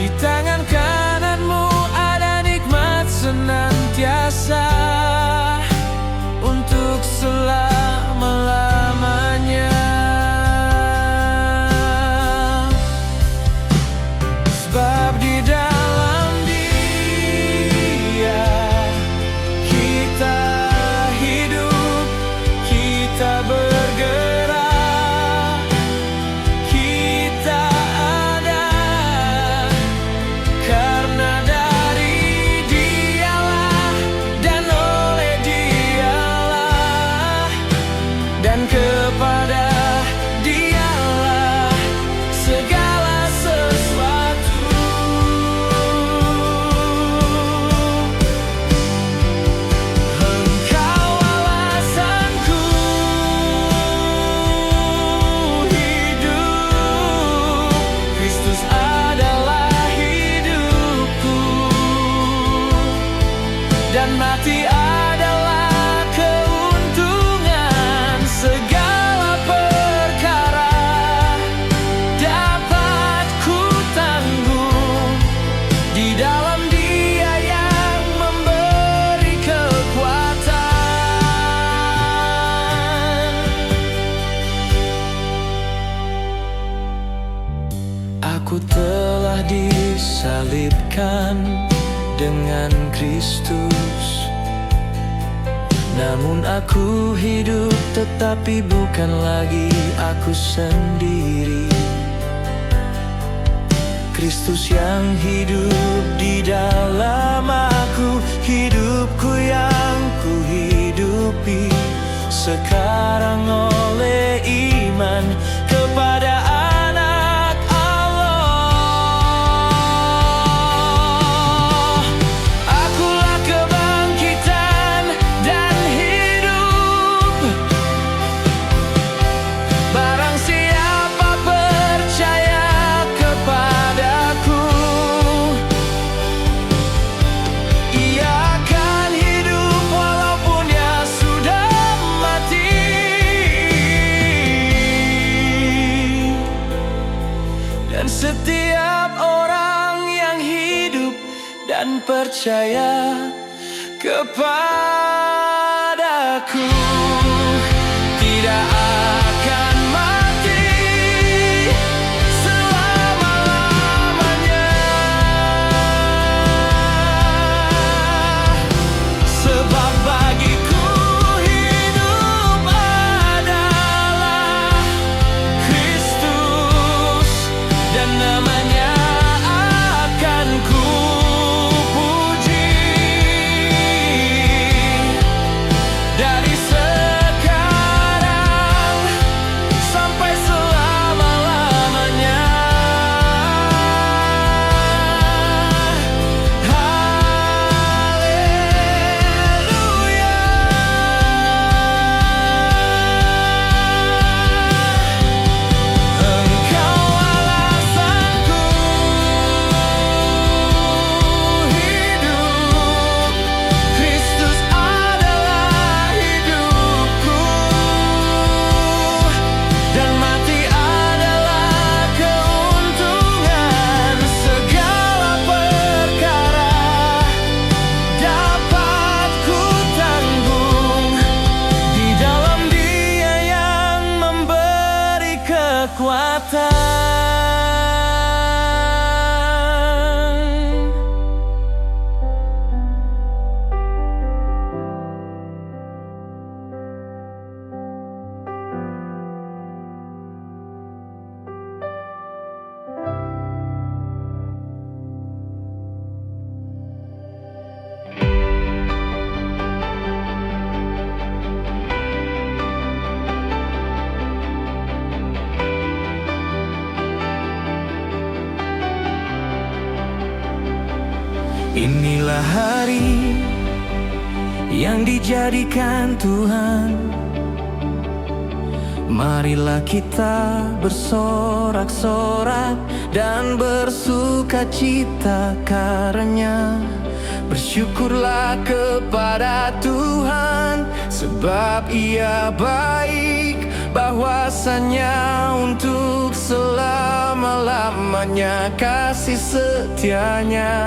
S3: di tangan kanan-Mu ada nikmat senantiasa untuk selama-lamanya. Sebab di dalam Dia kita hidup, kita bergerak, kita ada, karena dari Dialah dan oleh Dialah dan kepada Dialah segala sesuatu. Engkau alasanku hidup, Kristus adalah hidupku, dan mati adalah keuntungan. Segala perkara dapat ku tanggung di dalam Dia yang memberi kekuatan. Aku telah disalibkan dengan Kristus, namun aku hidup, tetapi bukan lagi aku sendiri. Kristus yang hidup di dalam aku, hidupku yang ku hidupi sekarang oleh iman kepada Anak Allah. Akulah kebangkitan dan hidup. Barang siapa percaya kepadaku, ia akan hidup walaupun ia sudah mati. Dan setiap orang yang hidup dan percaya kepadaku tidak akan mati selama-lamanya. Sebab bagiku hidup adalah Kristus, dan namanya akan ku puji dari sekarang Inilah hari yang dijadikan Tuhan. Marilah kita bersorak-sorak dan bersukacita karenanya. Bersyukurlah kepada Tuhan, sebab Ia baik, bahwasanya untuk selama-lamanya kasih setianya.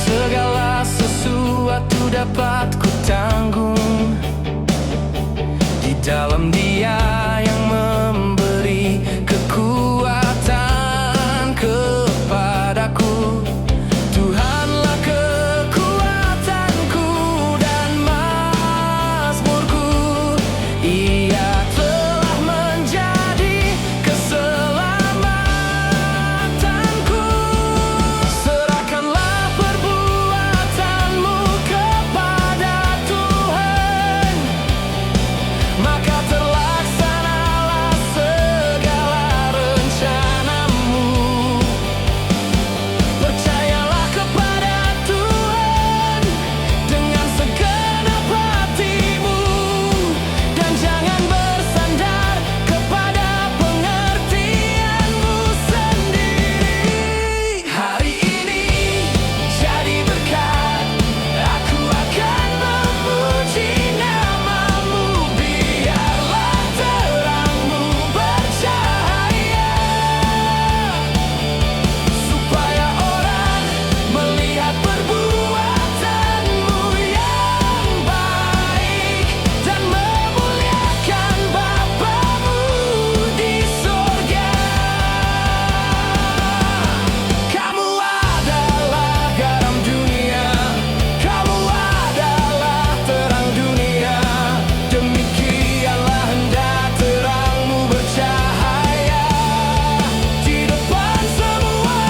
S3: Segala sesuatu dapat ku tanggung di dalam Dia yang memberi kekuatan kepadaku. Tuhanlah kekuatanku dan mazmurku. Ia telah menjadi keselamatanku. Serahkanlah perbuatanmu kepada Tuhan, maka terlaksanalah segala rencanamu. Percayalah kepada Tuhan dengan segenap hatimu, dan jangan bersandar kepada pengertianmu sendiri. Hari ini jadi berkat, aku akan memuji namamu. Biarlah terangmu bercahaya, supaya orang melihat perbuatanmu yang baik dan memuliakan Bapamu di sorga. Kamu adalah garam dunia, kamu adalah terang dunia. Demikianlah hendak terangmu bercahaya di depan semua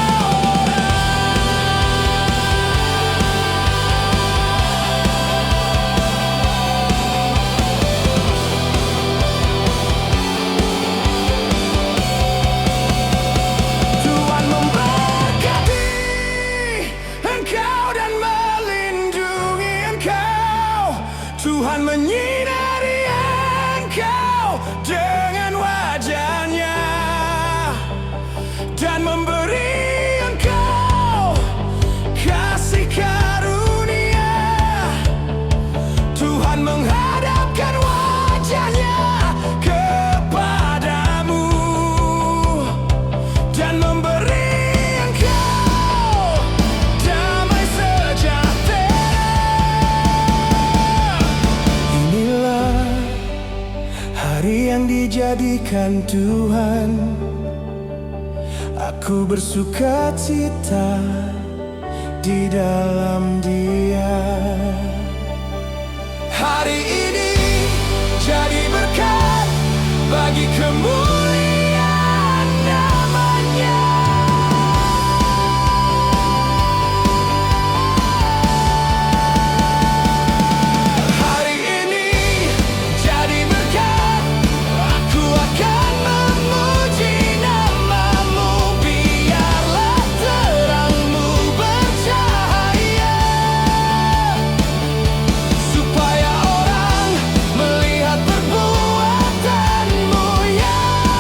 S3: Tuhan memberkati engkau dan melindungi engkau. Tuhan menyinari engkau dengan wajah-Nya dan memberi engkau kasih karunia. Tuhan menghadapkan wajah-Nya kepadamu dan memberi engkau damai sejahtera. Inilah hari yang dijadikan Tuhan, aku bersukacita di dalam Dia. Hari ini jadi berkat bagi kemuliaan namanya. Hari ini jadi berkat, aku akan memuji namamu. Biarlah terangmu bercahaya, supaya orang melihat perbuatanmu yang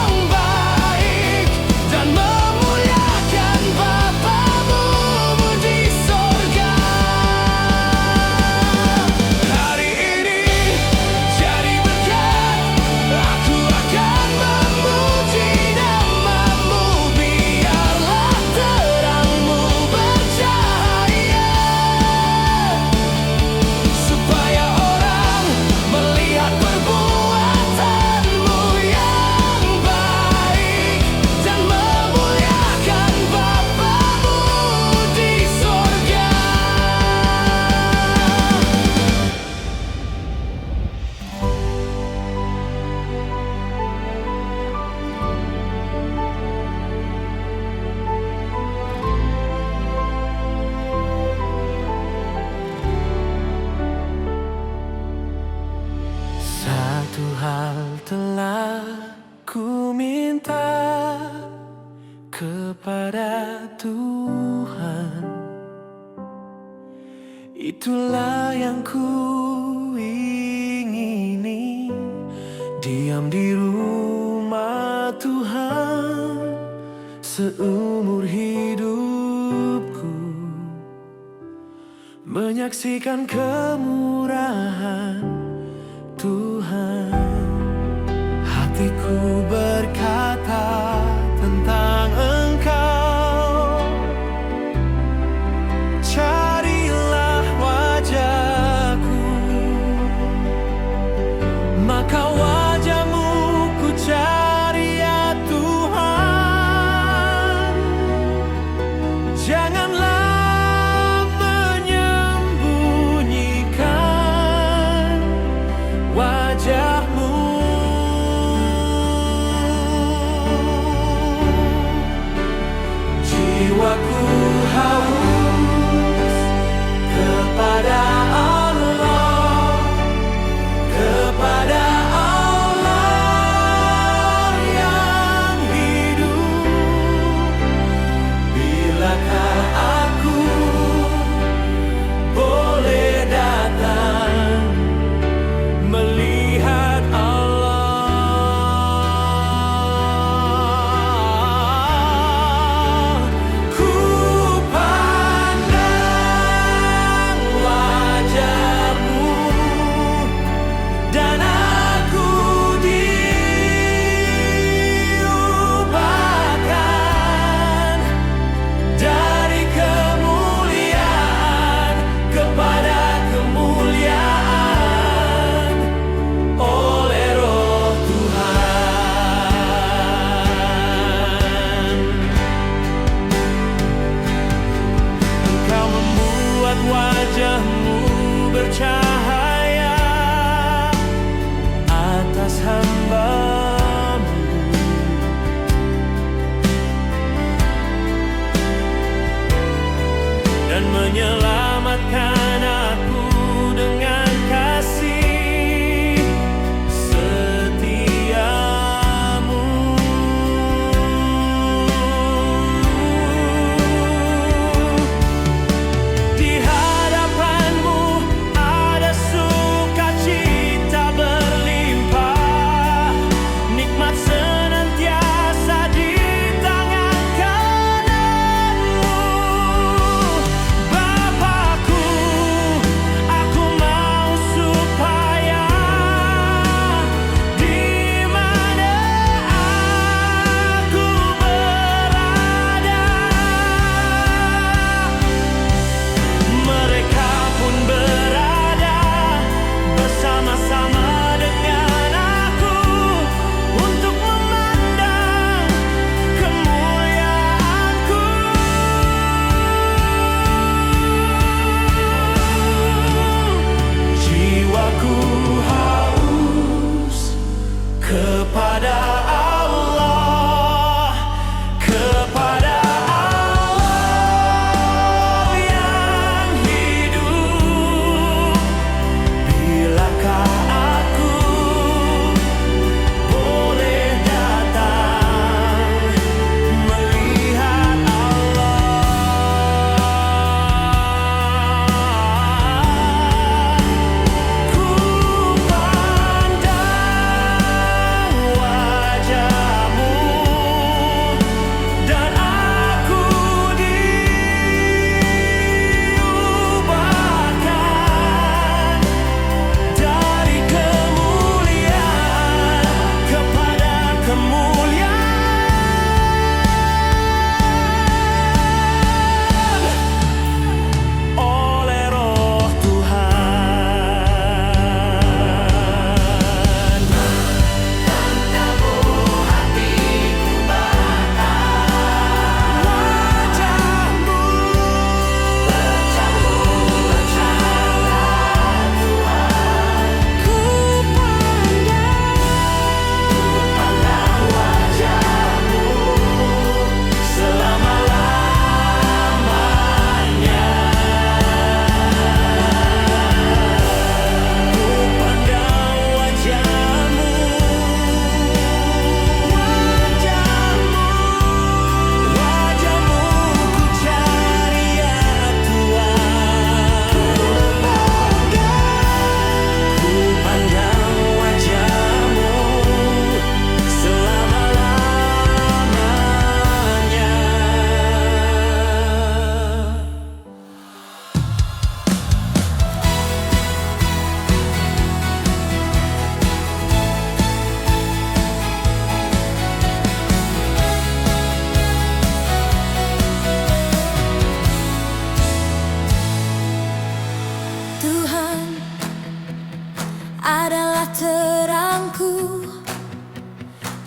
S3: minta kepada Tuhan, itulah yang ku ingini, diam di rumah Tuhan seumur hidupku, menyaksikan kemurahan Tuhan. Hatiku berkata tentang Engkau, carilah wajah-Ku, maka wajah-Mu ku cari ya Tuhan. Janganlah menyembunyikan wajah-Mu. Jiwaku haus kepada Allah, kepada Allah yang hidup. Bilakah aku boleh datang melihat Allah? Ku pandang wajah-Mu dan aku diubahkan dari kemuliaan kepada kemuliaan oleh Roh Tuhan. Engkau membuat wajah-Mu bercahaya atas hamba-Mu, dan menyelamatkan aku dengan kasih setia-Mu. Di hadapan-Mu ada sukacita berlimpah, nikmat senantiasa di tangan kanan-Mu. Bapa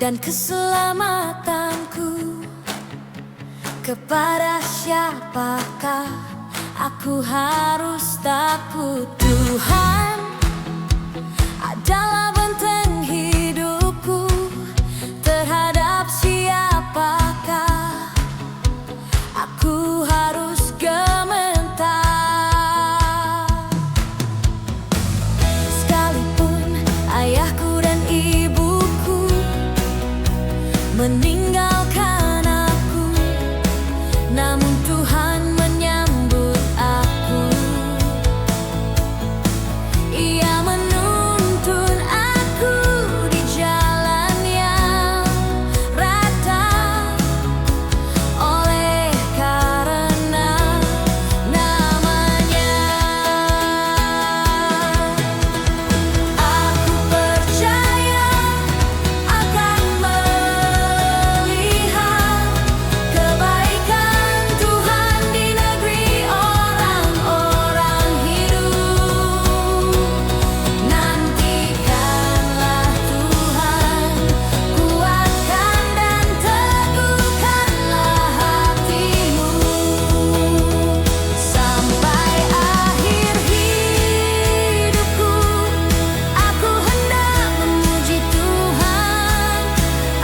S2: dan keselamatanku. Kepada siapakah aku harus takut? Tuhan adalah benteng hidupku. Terhadap siapakah aku harus gementar? Sekalipun ayahku dan ibuku meninggalkan aku, namun Tuhan menyambut aku. Ia menuntun aku di jalan yang rata, oleh karena namanya. Aku percaya akan melihat kebaikan Tuhan di negeri orang-orang hidup. Nantikanlah Tuhan, kuatkan dan teguhkanlah hatimu. Sampai akhir hidupku, aku hendak memuji Tuhan.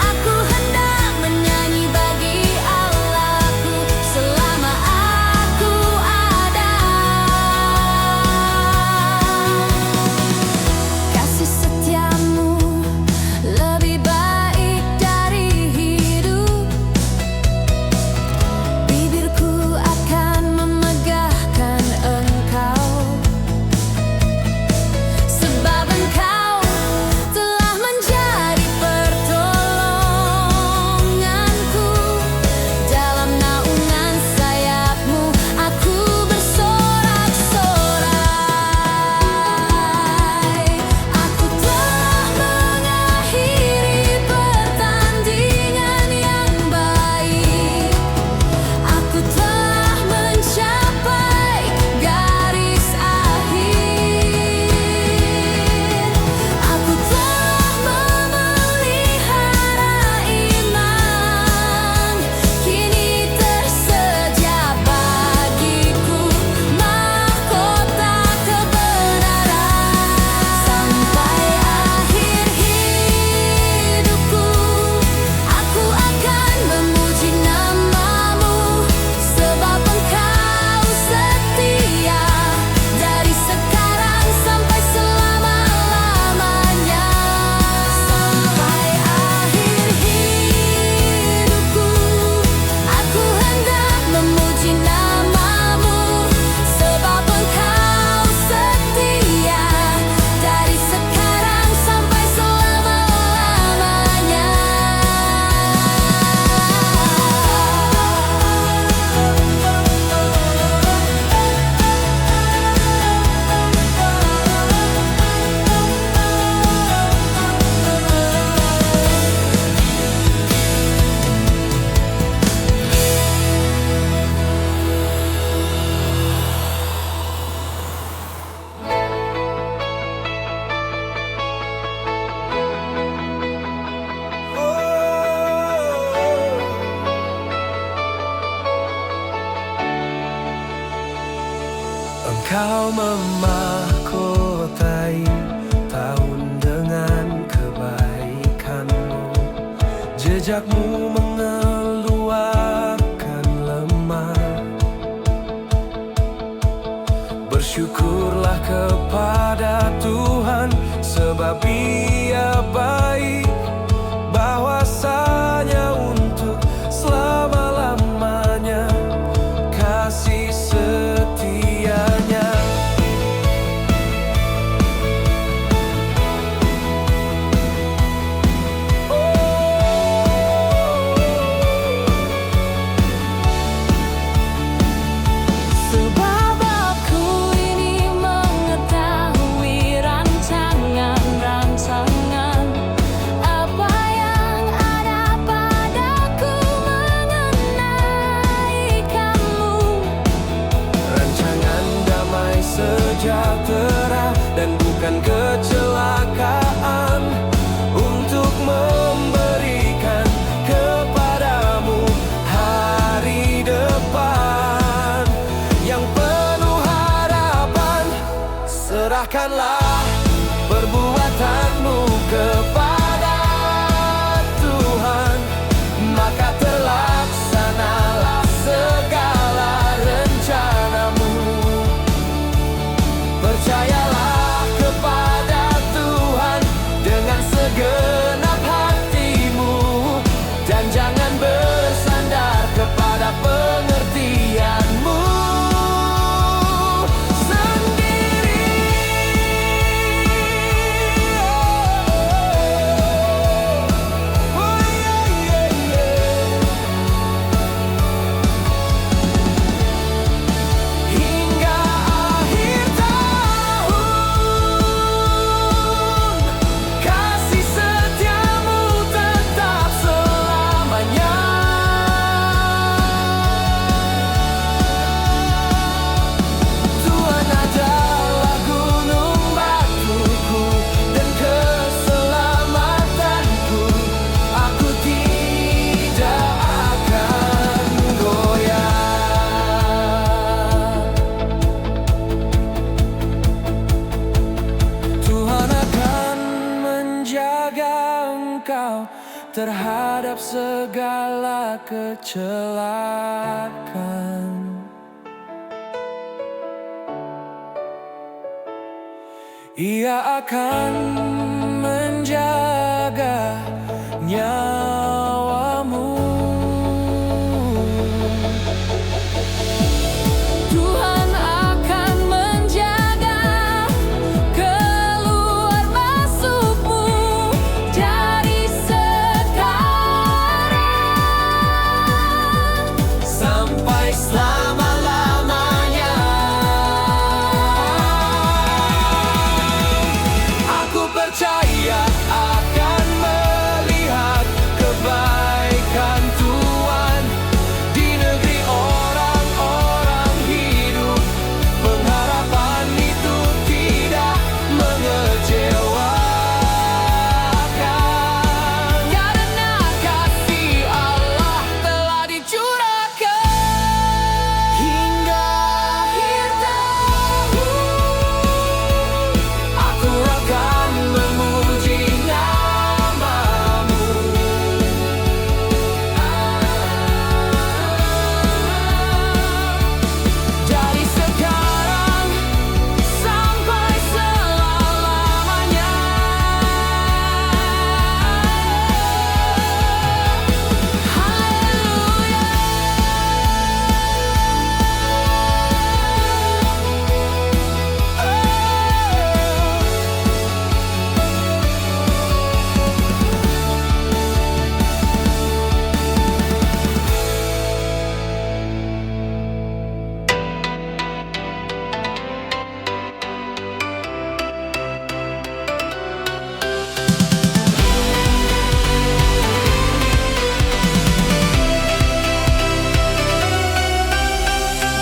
S2: Aku hendak menyanyi bagi Allahku selama aku ada. Kasih setiamu lebih baik dari hidup. Bibirku akan memegahkan Engkau, sebab Engkau telah menjadi pertolonganku. Dalam naungan sayap-Mu aku bersorak-sorai. Aku telah mengakhiri pertandingan yang baik. Aku telah mencapai garis akhir. Aku telah memelihara iman. Kini tersedia bagiku mahkota kebenaran. Sampai akhir hidupku, aku akan memuji nama-Mu, sebab Engkau setia dari sekarang sampai selama-lamanya. Sampai akhir hidupku, aku hendak memuji nama-Mu, sebab Engkau setia dari sekarang sampai selama-lamanya.
S3: Engkau memahkotai tahun dengan kebaikan-Mu. Jejak-Mu mengeluarkan lemah. Bersyukurlah kepada Tuhan, sebab Ia baik, bahwasanya untuk selama-lamanya kasih setianya.
S2: Sebab aku ini mengetahui rancangan-rancangan
S3: Nyatakanlah perbuatanmu kepada Tuhan, maka terlaksanalah segala rencanamu. Percayalah kepada Tuhan dengan segenap hatimu, dan jangan bersandar kepada pengertianmu sendiri. Oh, yeah, yeah, yeah. Hingga akhir tahun, kasih setiamu tetap selamanya. Tuhan adalah gunung batuku dan keselamatanku. Aku tidak akan goyah. Tuhan akan menjaga engkau terhadap segala kecelakaan. Ia akan menjaga nyawamu.
S2: Tuhan akan menjaga keluar masukmu dari sekarang
S3: Sampai selama-lamanya. Aku percaya akan melihat kebaikan Tuhan di negeri orang-orang hidup. Pengharapan itu tidak mengecewakan,
S2: karena kasih Allah telah dicurahkan
S3: hingga akhir tahun. Aku akan memuji namamu. Dari sekarang sampai selama-lamanya.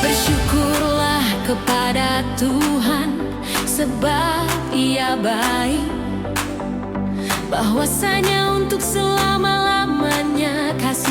S2: Bersyukurlah kepada Tuhan, sebab Ia baik, bahwasanya untuk selama-lamanya kasih